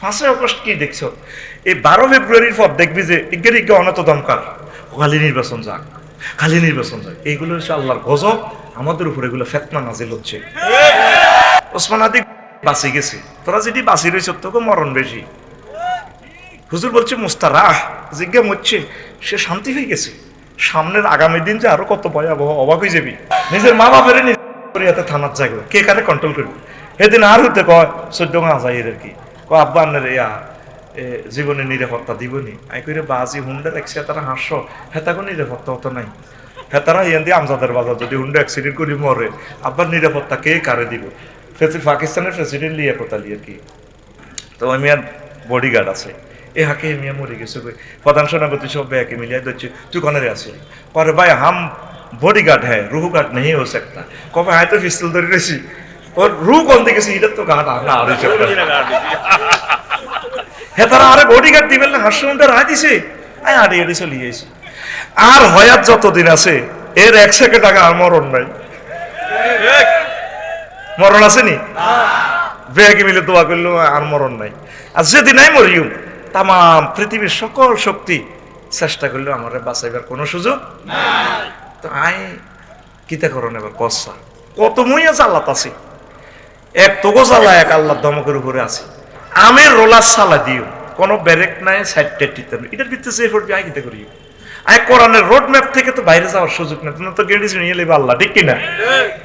5ই August কি দেখছো? এই 12 ফেব্রুয়ারির পর দেখবি যে ইজ্ঞে অনত দমকার, খালি নির্বাচন যাক, খালি নির্বাচন যাক। এইগুলো হচ্ছে আল্লাহর গজব, আমাদের উপর এগুলো ফিতনা নাজিল হচ্ছে। ওসমান আদি বাঁচি গেছে, তোরা যদি বাঁচি রয়েছ তোকে মরণ বেশি। হুজুর বলছে মুস্তারাহ, জিজ্ঞা মরছে, সে শান্তি হয়ে গেছে। সামনের আগামী দিন যে আরো কত ভয়াবহ, অবাক হয়ে যাবি। নিজের মা বাপের নিজের থানার জায়গা কে কারে কন্ট্রোল করবে। এদিন আর হতে কয় 14 আজাইয়ের কি আব্বা আন্নের জীবনে নিরাপত্তা দিবনি। আই কইরে বাজি হুন্ডা দেখছে তারা হাস্য, হেতাকে নিরাপত্তা হতো নাই। হেতারা ইয়ান দিয়ে আমজাদের বাজার যদি হুন্ডা অ্যাক্সিডেন্ট করে মরে, আব্বার নিরাপত্তা কে কারে দিব? পাকিস্তানের প্রেসিডেন্ট লিয়া কোতালি আর কি। তো ওই মিয়ার বডিগার্ড আছে, এ হাকে মিয়া মরে গেছে। প্রধান সেনাপতি সব ব্যাকে মিলিয়ে দিচ্ছে, তুই কনে আসলি? পরে ভাই হাম বডিগার্ড হ্যাঁ, রুহু গার্ড নেই ও একটা। কবে হায় তো পিস্তল ধরে গেছি, ওর রু কোন দিকেছি, এটা তো গার্ড আর না। হ্যাঁ তারা আরে বডিগার্ড দিবেন না, হাস্যমনটা রায় দিছে, আড়ে এড়ে চলে গেছি। আর হয়াত যতদিন আছে এর 1 সেকেন্ড আগে আর মরণ নাই। মরণ আসেনি, ব্যাগে মিলে দোয়া করলো আর মরণ নাই। আর যেদিন নাই মরিও, তাম পৃথিবীর সকল শক্তি চেষ্টা করলেও আমার বাঁচাইবার কোনো সুযোগ নাই। তো আই কিতা করণ এবার কসা কত মইয়া চালাত আছে, এক তোগো চালা, এক আল্লাহর ধমকের উপরে আছে। আমি রোলার চালা দিও, কোনো ব্যারেক নাই, সাইড টিতে এটার ভিতরে সে পড়বি। আই কিতা করিও, আই কোরআনের রোড ম্যাপ থেকে তো বাইরে যাওয়ার সুযোগ নেই। তুমি তো গেড়ি নিয়ে নেবে আল্লাহ, ঠিক কিনা?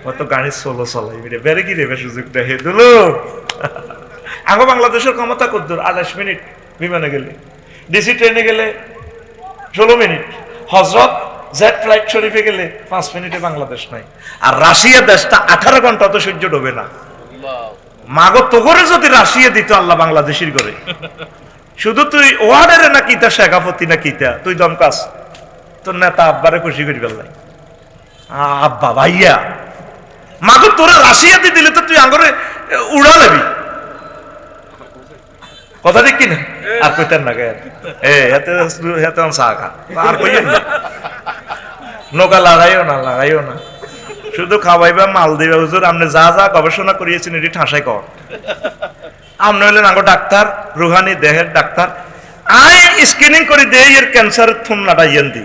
ও তো গাড়ি সোলো চালাই, ব্যারেকই দেবে সুযোগ দেখে দিলো। আগে বাংলাদেশের ক্ষমতা কদ্দুর 28 মিনিট বিমানে গেলে, ডিসি ট্রেনে গেলে 16 মিনিট, হজরত জেট ফ্লাইট শরীফে গেলে 5 মিনিটে বাংলাদেশ নাই। আর রাশিয়া দেশটা 18 ঘন্টা তো সহ্য ডোবে না। মাগো তো করে যদি রাশিয়া দিত আল্লাহ বাংলাদেশির করে, শুধু তুই ওয়ার্ডারে না কিতা, শেখাপতি না কিতা, তুই দমকাস তোর নেতা আব্বারে খুশি করি ফেললাই। আব্বা ভাইয়া মাগো তোরে রাশিয়াতে দিলে তো তুই আঙ্গরে উড়া নেবি, কথা ঠিক কিনা? আর কইতেন না গে হেতে চা খা, আর কইয়েন না, নৌকা লাগাইও না, শুধু খাওয়াইবা, মাল দিবা। হুজুর আপনি যা যা গবেষণা করিয়েছেন এটি ঠাসাই কর। আপনি হইলেন আঙ্গ ডাক্তার, রুহানি দেহের ডাক্তার। আই স্ক্রিনিং করে দেই এর ক্যান্সারের থুমনাটা ইয়েন দি।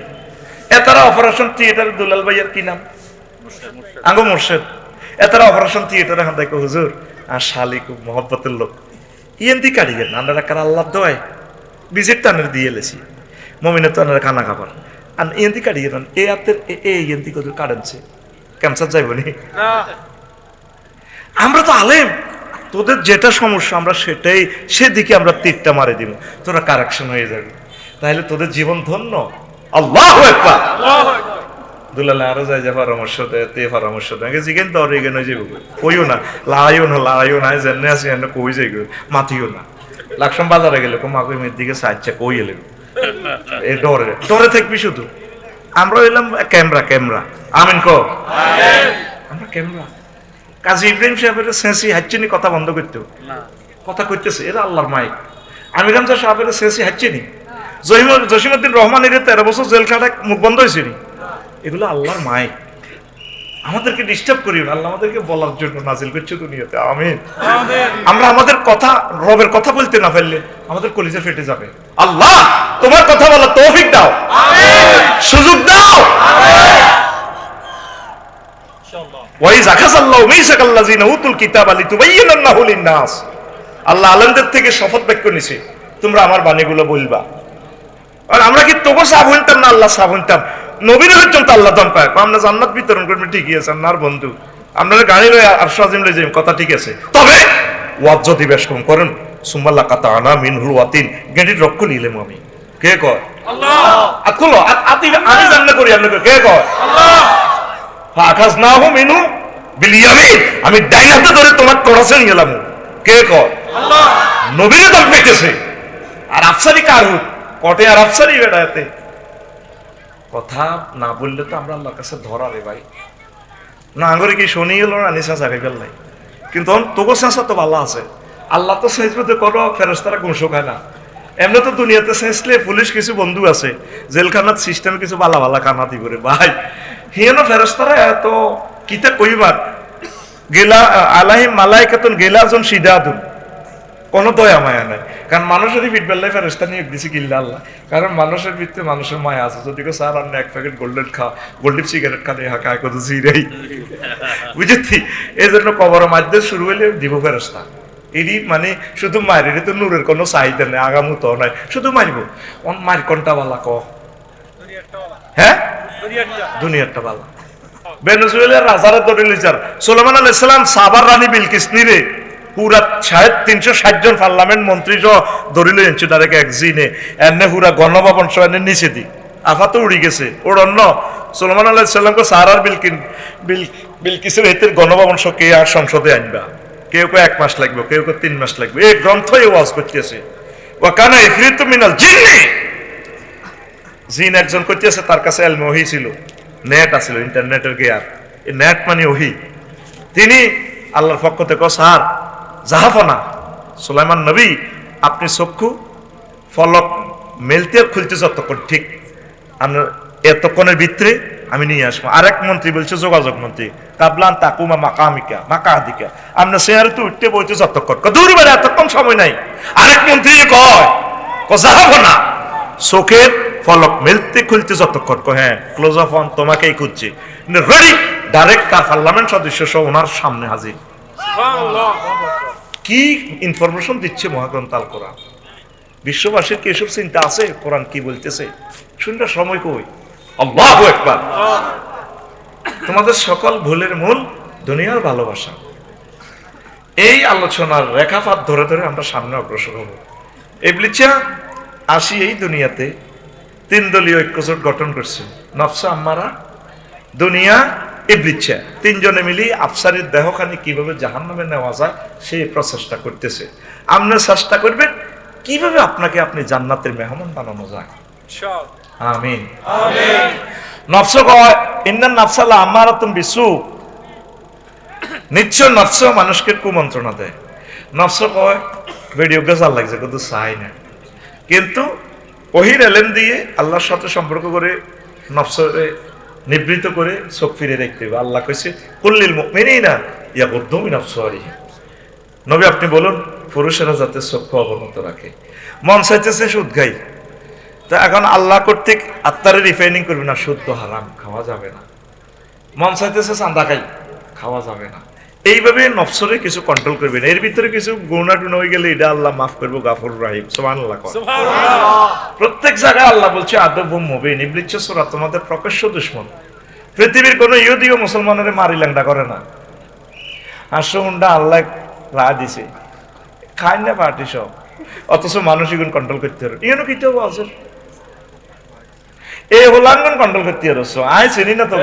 এতারা অপারেশন থিয়েটার দুলাল ভাইয়ের কি নাম? আঙ্গ মোর্শেদ। এতারা অপারেশন থিয়েটারে হাত দেখো হুজুর, আর শালি খুব মহব্বতের লোক, ইয়েন দি কাড়িয়েন আমরা কার আল্লাহ দোয়ায় বিজেট টানের দিয়ে এলেছি, মমিনের তো আনারা খানা খাবার আর ইয়েন দি কাড়িয়ে নেন। এ হাতের ইয়েন দি কত কাটেনছে, ক্যান্সার যাইবনি। আমরা তো আলেম, তোদের যেটা সমস্যা আমরা সেটাই, সেদিকে আমরা তীরটা মারে দিব, তোরা কারেকশন হয়ে যাবে, তাহলে তোদের জীবন ধন্য। আল্লাহু আকবার। দুলালে আরো যাই যা পরামর্শ দেয়, তে পরামর্শ দেয় জিগেন তো রেগে নয় যাবো, কইও না লাইও না জেনে আসি এনে কই যাই গো, মাতিও না। লাকসাম বাজারে গেলে মাকে মেয়ের দিকে সাইডটা কই এলে এ ডরে থাকবি শুধু। আমরা এলাম ক্যামেরা আমিন কো, আমরা ক্যামেরা। কাজী ইব্রাহিম সাহেবের সেন্সি হাচ্ছেনি কথা বন্ধ করতেও, কথা কইতেছে এরা আল্লাহর মাইক। আমির হামজা সাহেবের সেন্সি হাচ্ছেনি, জসিমউদ্দিন রহমানের 13 বছর জেল খাটা মুখ বন্ধ হয়েছে। এগুলো আল্লাহর মাইক, আমাদেরকে ডিস্টার্ব করিও না। আল্লাহ আমাদেরকে বলার জন্য নাজিল করছে দুনিয়াতে। আমিন। আমরা আমাদের কথা, রবের কথা বলতে না পারলে আমাদের কলিজা ফেটে যাবে। আল্লাহ তোমার কথা বলার তৌফিক দাও, সুযোগ দাও। আল্লাহ আলেমদের থেকে শপথ বাক্য নিছে, তোমরা আমার বাণীগুলো বলবা। আর আমরা কি তোকে সাব হইতাম না, আল্লাহ সাব হইতাম। নবীর পর্যন্ত আল্লাহ দম পায়, আমরা জান্নাত বিতরণ করবো, ঠিকই আছে আর বন্ধু আপনারা গাড়ি লয়ে আর সাজিম লয়ে যাই, কথা ঠিক আছে। তবে ওয়াজ যদি বেশ কম করেন, সুম্মাল্লাহ কাতা আনা মিনহুল ওয়াতিন, গেঁটির রক্ষ নিলেম আমি। কে কয়? আল্লাহ। আকুলো আতি আমি জান্নাত করি, আপনি কে কয়? আল্লাহ। ফাখাস না হো মিনু বিল ইয়ামিন, আমি ডাইন হাতে ধরে তোমার তোড়াছে নিয়ে গেলাম। কে কয়? আল্লাহ। নবীরে দম পেতেছে। আর আফসারি কার কটে, আর আফসারি বেড়াতে কথা না বললে তো আমরা আল্লাহর কাছে ধরা রে ভাই। না আঙ্গরে কি শুনি গেল না নিশা চাকরি ফেললাই, কিন্তু তোকে চেঁচা তো ভালো আছে। আল্লাহ তো চেঁচবে কোনো ফেরেশতারা ঘুষো খায় না। এমনি তো দুনিয়াতে চেঁচলে পুলিশ কিছু বন্ধু আছে, জেলখানার সিস্টেমে কিছু বালা বালা কানা দি করে ভাই, হিয়েনো ফেরেশতারা এত কিতা কইবার গেলা আলাইহিম মালাইকাতুন গেলাজুন শিদাদুন, কোনো দয়া মায়া নাই। কারণ মানুষেরই ফিট বেল্লাই ফেরেস্তা নিয়ে দিছি কিল্লা আল্লাহ। কারণ মানুষের ভিতরে মানুষের মায়া আছে। যদি কেউ স্যার অন্য এক প্যাকেট গোল্ডেন সিগারেট খালে হাঁকায় কত জিরাই বুঝেছি। এই জন্য কবর মাধ্যমে শুরু হইলে দিব ফেরেস্তা। এরই মানে শুধু মায়ের, এটা তো নূরের কোনো চাহিদা নেই, আগামত নাই, শুধু মারিব। মার কোনটা বালা ক, হ্যাঁ দুনিয়ারটা বালা। ভেনেজুয়েলার রাজারা ধরে লিচার সুলেমান আলাইহিস সালাম সাবার রানী বিলকিস নিরে পুরা 360 জন পার্লামেন্ট মন্ত্রী সহ ধরিল এনছে ডাইরেক্ট এক জিনে এনে পুরা গণভবন সহ এনে নিচে দি আফা তো উড়ি গেছে ওর অন্য সুলেমান আলাইহিস সালামকে সারার বিলকিসের হেতের গণভবন সহ কে আর সংসদে আনবা। কেউ কেউ 1 মাস লাগবে, কেউ কেউ 3 মাস লাগবে। এই গ্রন্থ ওয়াজ করতেছে ওয়াকানা ইফরিতু মিনাল জিন্নি, জিন একজন করতেছে, তার কাছে ইলমে ওহী ছিল, নেট আছিল, ইন্টারনেটের গিয়ার। এই নেট মানে ওহী। তিনি আল্লাহর পক্ষ থেকে স্যার জাহাফনা সুলাইমান নবী, আপনি চক্ষু ফলক মেলতে খুলতে যতক্ষণ ঠিক আপনার এতক্ষণের ভিতরে আমি নিয়ে আসবো। আরেক মন্ত্রী বলছে, যোগাযোগ মন্ত্রী, কাবলান তাকুমা মাকাদিকা, আপনার চেয়ারে তো উঠতে বলছে যতক্ষণ, দূর বেড়ে এতক্ষণ সময় নাই। আরেক মন্ত্রী কয় জাহাফনা চোখের ফলক মেলতে খুলতে যতক্ষণ, হ্যাঁ ক্লোজ অফ অন তোমাকেই খুঁজছে, রেডি ডাইরেক্ট তার পার্লামেন্ট সদস্য সহ ওনার সামনে হাজির। কি ইনফরমেশন দিচ্ছে মহাগ্রন্থ আল কোরআন। বিশ্ববাসীর কি এসব চিন্তা আছে কোরআন কি বলতেছে? শুনতে সময় কই। আল্লাহু আকবার। তোমাদের সকল ভুলের মূল দুনিয়ার ভালোবাসা। এই আলোচনার রেখাপাত ধরে ধরে আমরা সামনে অগ্রসর হব। ইবলিসা আসি এই দুনিয়াতে 3 দলীয় ঐক্যজোট গঠন করছে, নফস আম্মারা, দুনিয়া, ইবলিসা। 3 জনে মিলি আফসারের দেহখানি কিভাবে জাহান্নামে নেওয়া যায় সেই প্রচেষ্টা করতেছে। আপনি চেষ্টা করবেন কিভাবে আপনাকে আপনি জান্নাতের মেহমান বানানো যায়। আমিন আমিন। নফস কয় ইন্নান নাফসালা আমারাতুম বিসু, নিশ্চয় নফস মানুষকে কুমন্ত্রণা দেয়। নফস কয় ভিডিও গেজাল লাগছে কিন্তু চাই না, কিন্তু ওহির এলেম দিয়ে আল্লাহর সাথে সম্পর্ক করে নফসরে নিবৃত করে চোখ ফিরে দেখতে হবে। আল্লাহ কইছে কুল্লিল মুমিনিনা ইয়াগুদ্দু মিন আবসারিহিম, নবী আপনি বলুন পুরুষেরা যাতে চক্ষু অবনত রাখে। মন চাইতেছে সুদ খাই, তা এখন আল্লাহ কর্তৃক আত্মারে রিফাইনিং করবে না, শুদ্ধ হারাম খাওয়া যাবে না। মন চাইতেছে চাঁদা খাই, খাওয়া যাবে না। এইভাবে নফসরে কিছু কন্ট্রোল করবেন। এর ভিতরে কিছু গুনাহ টুনা হয়ে গেলে এটা আল্লাহ মাফ করবো, গাফুর রাহিম। সুবহানাল্লাহ। প্রত্যেক জায়গায় আল্লাহ বলছে আদবুম মুবিন, ইবলিস সূরা তোমাদের প্রকাশ্য দুশমন। পৃথিবীর কোন ইহুদিও মুসলমানের মারি ল্যাংডা করে না। হাসুন্ডা আল্লাহ রা দিছে খায় না পার্টি সব, অথচ মানুষ এগুলো কন্ট্রোল করতে পারে। ইয়েনো কি তো আছে এই হোলাঙ্গন কন্ট্রোল করতে পারছো। আই চিনি না তো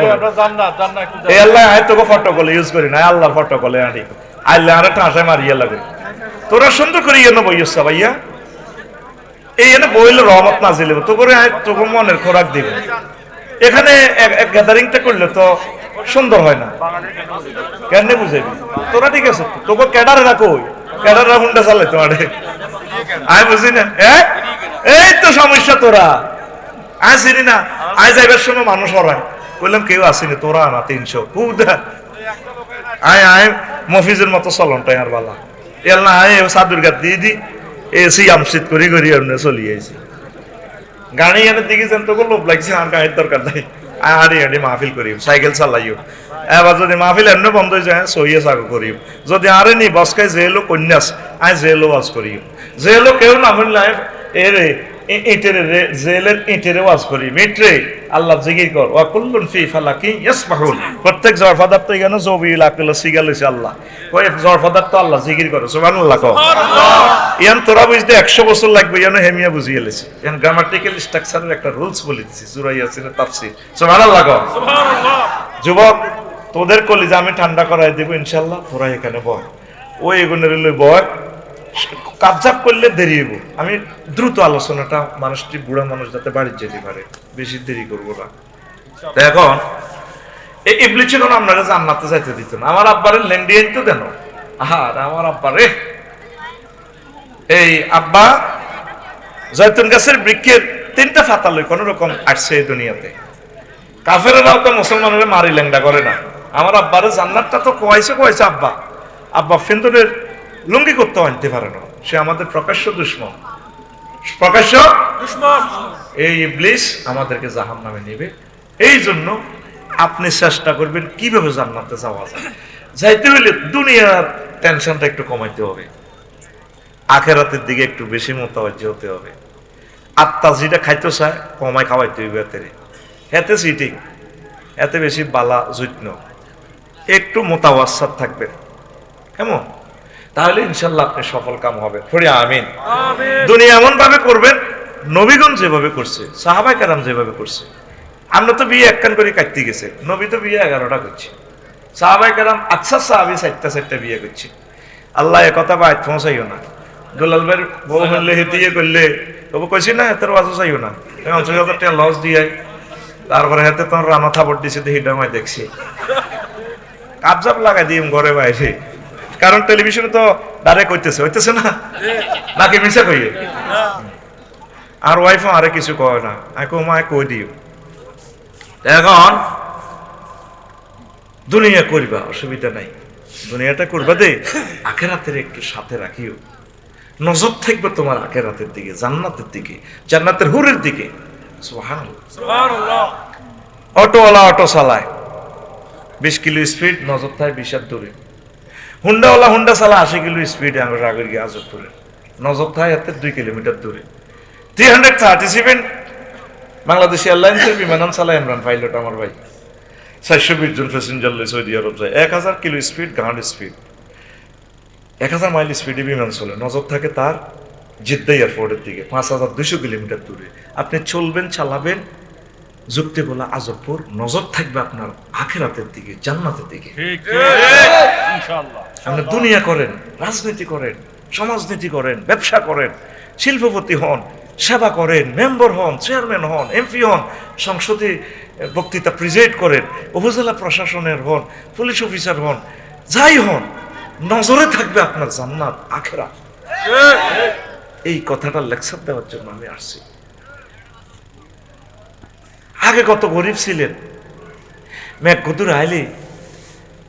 এই আল্লাহ আয় তোকে ফটোকল ইউজ করি না, আল্লাহর ফটোকলে আনি আল্লাহ আরে ঠাঁসায় মারিয়া লাগে। তোরা সুন্দর করে ইয়েনো বইয়স ভাইয়া, এই এনে বইলে রহমত না জিলে তো করে তোকে মনের খোরাক দিবে। এখানে গ্যাদারিংটা করলে তো সুন্দর হয় না, কেন বুঝাবি? তোরা ঠিক আছে, তোকে ক্যাডারে রাখো, ক্যাডাররা হুন্ডা চালে তোমার, আমি বুঝি না। এই তো সমস্যা, তোরা আয় চিনি না। আয় যাইবার সময় মানুষ হরায়, বললাম কেউ আসেনি, তোরা আনা 300 আয় আয় মফিজের মতো চলনটাই আর বালা এল না। আয় সাদুর গাত দিয়ে দি এসি আমসিদ করি করি এমনি চলিয়ে আইছি। গাড়ি এনে দিকে যেন তোকে লোভ লাগছে, আর গাড়ির দরকার নাই। হাঁড়ি হাঁড়ি মাহফিল করিও, সাইকেল চালাইও। এবার যদি মাহফিল এমনি বন্ধ হয়ে যায় সহিয়ে চাকু করিও। যদি আরে নি বসকায় জেলো কন্যাস আয় জেলো ওয়াজ করিও। জেলো কেউ না হইলে এরে ইটের জেলের ইটের ওয়াজ করি। মিটরে আল্লাহ জিকির কর ওয়া কুল্লুন ফি ফালাকি ইয়াসবাহুন। প্রত্যেক জড় পদার্থ এখানে জবিল আকল সিগাল হইছে আল্লাহ কয় জড় পদার্থ আল্লাহ জিকির করে। সুবহানাল্লাহ কও। ইয়ান তোরা বুঝতে 100 বছর লাগবে, ইয়ান হেমিয়া বুঝিয়ে লেছি। ইয়ান গ্রামাটিক্যাল স্ট্রাকচারের একটা রুলস বলে দিছি, সূরা ইয়াসিনের তাফসীর। সুবহানাল্লাহ কও। সুবহানাল্লাহ। যুবক তোদের কলিজা আমি ঠান্ডা করাই দেব ইনশাআল্লাহ, তোরা এখানে বয়। ওই এগুনের লই বয়, কাবজাব করলে দেরি হইব। আমি দ্রুত আলোচনাটা, মানুষটি বুড়া মানুষ যাতে বাড়ি যেতে পারে, বেশি দেরি করবো না। এখন এই ইবলিস ছিল না আপনারা জান্নাতে যাইতে দিত না। আমার আব্বারে লেন্ডিয়ান তো দেন, আর আমার আব্বারে এই আব্বা জয়তুন গাছের বৃক্ষের 3টা ফাতা লই কোন রকম আসছে এই দুনিয়াতে। কাফেররাও তো মুসলমানের মারি লেংডা করে না। আমার আব্বারে জান্নাতটা তো কোয়াইছে আব্বা। আব্বা ফিন্দুরের লুঙ্গি করতে আনতে পারে না, সে আমাদের প্রকাশ্য দুশমন, প্রকাশ্য দুশমন। এই ইবলিস আমাদেরকে জাহান্নামে নেবে। এই জন্য আপনি চেষ্টা করবেন কিভাবে জান্নাতে যাওয়া যায়। যাইতে হইলে দুনিয়ার টেনশনটা একটু কমাইতে হবে, আখেরাতের দিকে একটু বেশি মোতাবজ্জ হতে হবে। আত্মা যেটা খাইতে চায় কমায় খাওয়াইতে হইবে, এতে সিটিং, এতে বেশি বালা যত্ন, একটু মোতাবাসাত থাকবেন কেমন, তাহলে ইনশাল্লাহ আপনি সফল কাম হবে। পড়ি আমিন। দুনিয়া এমন ভাবে করবেন নবীগণ যেভাবে করছে, সাহাবায়ে কেরাম যেভাবে করছে। আমরা তো বিয়ে একখান করে কাটতে গেছে, নবী তো বিয়ে 11টা করছে, সাহাবায়ে কেরাম আচ্ছা সাহাবী 4টা বিয়ে করছে। আল্লাহ একথা বাইত পৌঁছাইও না। দুলাল ভাইয়ের বউ হলে হেতিয়ে করলে তবু কইছি না এত ওয়াজ চাইও না, 50,000 টাকা লস দিয়ে তারপরে হাতে তোমার রানা থাপড় দিছে দেখি ডামাই দেখছি কাবজাব লাগাই দিম ঘরে বাইরে, কারণ টেলিভিশনে তো ডাইরেক্ট হইতেছে না, নাকি মিশা কইয়ে। আর ওয়াইফও আরে কিছু কয় না, আইকো মা কই দিও। এখন দুনিয়া করবা অসুবিধা নাই, দুনিয়াটা করবা দে, আখেরাতের একটু সাথে রাখিও। নজর থাকবে তোমার আখেরাতের দিকে, জান্নাতের দিকে, জান্নাতের হুরের দিকে। সুবহানাল্লাহ। অটোওয়ালা অটো চালায় 20 কিলো স্পিড, নজর থাকে 20 দূরে। হুন্ডাওয়ালা হুন্ডা চালা 80 কিলো স্পিডে আমরা রাগের গিয়ে আজবপুরে, নজর থাকে এতে 2 কিলোমিটার দূরে। 337 বাংলাদেশ এয়ারলাইন্সের বিমান চালায় ইমরান পাইলট আমার ভাই, 420 জন প্যাসেঞ্জার লই সৌদি আরব যায়, 1000 কিলো স্পিড, গাঁড় স্পিড, 1000 মাইল স্পিডে বিমান চলে, নজর থাকে তার জিদ্দা এয়ারপোর্টের দিকে 5200 কিলোমিটার দূরে। আপনি চলবেন, চালাবেন যুক্তি বলা আজবপুর, নজর থাকবে আপনার আখিরাতের দিকে, জান্নাতের দিকে। আপনি দুনিয়া করেন, রাজনীতি করেন, সমাজনীতি করেন, ব্যবসা করেন, শিল্পপতি হন, সেবা করেন, মেম্বার হন, চেয়ারম্যান হন, এমপি হন, সংসদে বক্তৃতা প্রেজেন্ট করেন, উপজেলা প্রশাসনের হন, পুলিশ অফিসার হন, যাই হন, নজরে থাকবে আপনার জান্নাত আখিরাত। এই কথাটা লেকচার দেওয়ার জন্য আমি আসছি। আগে কত গরিব ছিলেন, মেঘ কদুর আইলি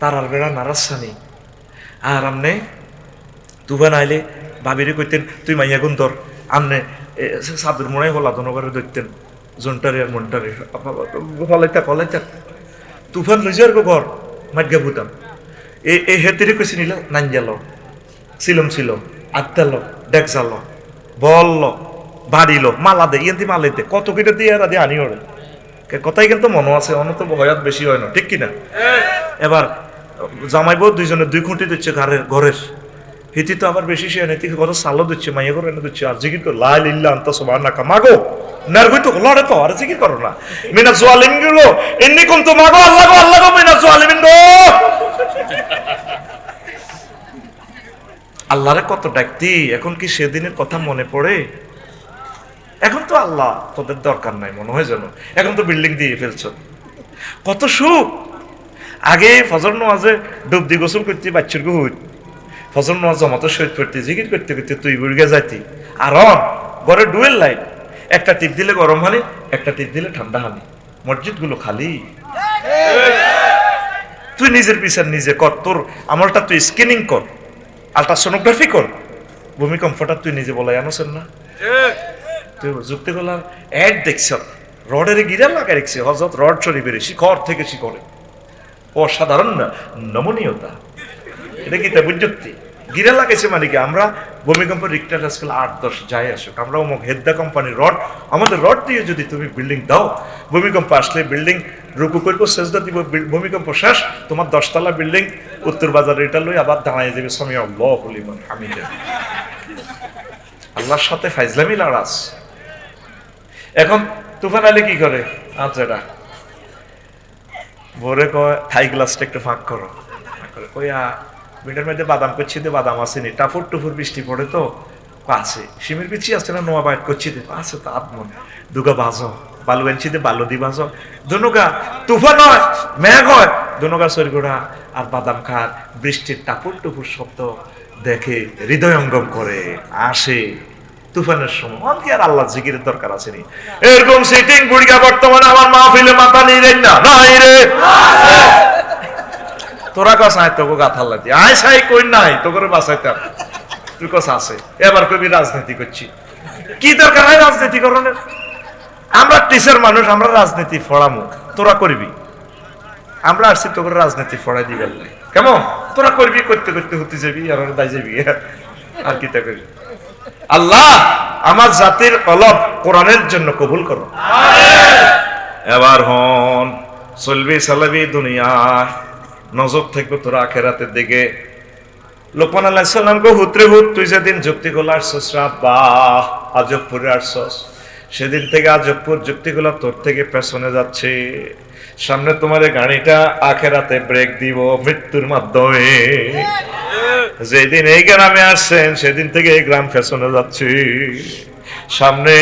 তারার বেড়া নারাসানি, আর আমনে তুফান আইলে ভাবিরে কইতেন তুই মাইয়া গুন্দর, আমনে সাদুর মনে হলা ধনগরে দেখতেন জন্টারে আর মন্টারে ফলাইতা তুফান লই যার ঘর মাইগা ভুতাম এই হেতিরে কইছি নিল নাঞ্জাল ছিলম ছিল আত্মাল ডেকজাল বলল বাড়িল মালা দে ইয়েন্তি মালাইতে কত কেটে দিয়ে আর দিয়ে আনি ওরে কথাই কিন্তু মনে আছে, অন্য তো ভয়াত বেশি হয় না, ঠিক কিনা? এবার জামাইব দুইজনের 2 খুঁটি দিচ্ছে ঘরের হিতি তো আবার বেশি সে নেই, কত সালো দিচ্ছে, মাইয়া করে এনে দিচ্ছে, আর জিকির করে লা ইল্লা আনতা সুবহানাকা মাগো নার হইতো লড়ে তো আর জিকির করো না, মিনা জালিম গুলো এমনি কোন তো মাগো আল্লাহ গো মিনা জালিমিন গো। আল্লাহরে কত ডাকতি, এখন কি সেদিনের কথা মনে পড়ে? এখন তো আল্লাহ তোদের দরকার নাই মনে হয় যেন, এখন তো বিল্ডিং দিয়ে ফেলছ। কত সুখ আগে ফজর নামাজে ডুব দি গোসল করতে বাচ্চার গুহুত, ফজর নামাজ জমাতে শহীদ করতে জিকির করতে করতে তুই বুড়িয়া যাইতি, আর ঘরে ডুয়েল লাইট, একটা টিপ দিলে গরম হানি, একটা টিপ দিলে ঠান্ডা হানি, মসজিদ গুলো খালি। তুই নিজের বিচার নিজে কর, তোর আমলটা তুই স্ক্যানিং কর, আলট্রাসোনোগ্রাফি কর, ভূমিকম্পটা তুই নিজে বলাই আনছেন না? তুই যুক্তি করলাম অ্যাড দেখছ, রডের গিরা লাগাই রেখছে হজরত রড শরীফের শিখর থেকে শিখরে, অসাধারণ না নমনীয়তা, এটা কি তা বুঝতি? গিরা লাগাইছে মানে কি, আমরা ভূমিকম্প রিক্টার স্কেল 8-10 যাই আসুক, আমরা অমুক হেদ্দা কোম্পানির রড, আমাদের রড দিয়ে যদি তুমি বিল্ডিং দাও, ভূমিকম্প আসলে বিল্ডিং রুকু করবো, সেজদা দিব, ভূমিকম্প শেষ, তোমার 10 তলা বিল্ডিং উত্তর বাজার এটা লই আবার দাঁড়ায় যাবে সামি আল্লাহু লিমান হামিদা। আল্লাহর সাথে ফাইজলামি লড়াস। এখন তুফান আলী কি করে, আচ্ছা ভোরে কয় থাই গ্লাসটা একটু ফাঁক করো, কইয়া মিটার মধ্যে বাদাম করছি দে, বাদাম আসেনি, টাফুর টুফুর বৃষ্টি পড়ে তো আছে, শিমের বিচি আছে না, নোয়া বাইট করছি দে, আছে তো আত্মন দুগা বাজো, বালু আনছি দে, বালু দি বাজো, দুনুগা তুফান হয় মেঘ হয়, দুনুগা সরিগোড়া আর বাদাম খার, বৃষ্টির টাপুর টুপুর শব্দ দেখে হৃদয়ঙ্গম করে আসে তুফানের সময়। কি আর আল্লাহ জিকিরের দরকার আছে নি? এরকম সিটিং বুড়িয়া বর্তমানে আমার মাহফিলে মাথা নিয়ে না নাই রে, তোরা কাছে তোকে গাথাল্লা দিয়ে আয় সাই কই নাই তো করে বাঁচাইতাম, তুই কথা আছে এবার কবি রাজনীতি করছি, কি দরকার হয় রাজনীতি করণের? আমরা টিচার মানুষ, আমরা রাজনীতি ফড়ামু, তোরা করবি। আমরা আসছি তোকে রাজনীতি ফড়াই দিবেন কেমন? তোরা করবি, করতে করতে হতে যাবি আর দায় যাবি, আর কি তা করবি। আল্লাহ আমার জাতির কলব কোরআনের জন্য কবুল করো। এবার হন চলবি চালাবি দুনিয়া, নজর থাকবে তোরা আখেরাতের দিকে। লোকমান আলাইহিস সালাম গো হুতরে হুত, তুই যেদিন যুক্তিগুলো আসছস বা আজবপুরে আসছস, সেদিন থেকে আজবপুর যুক্তিগুলো তোর থেকে পেছনে যাচ্ছে। সামনে তোমার গাড়িটা আখেরাতে ব্রেক দিব মৃত্যুর মাধ্যমে। যেদিন এই গ্রামে আসছেন সেদিন থেকে এই গ্রাম পেছনে যাচ্ছে। সামনে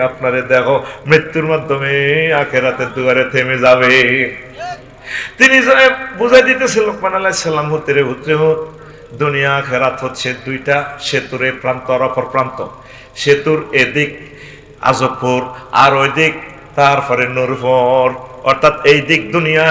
আপনারে দেখো মৃত্যুর মাধ্যমে আখেরাতের দুয়ারে থেমে যাবে। তিনি বুঝাই দিতেছে লোকমান আলাইহিস সালাম, হুতরে হুতরে হুত, দুনিয়া আখেরাত হচ্ছে দুইটা সেতুর, এই প্রান্ত আর অপর প্রান্ত। সেতুর এদিক আজবপুর আর ওই দিক তারপরে নূরপুর, অর্থাৎ এই দিক দুনিয়া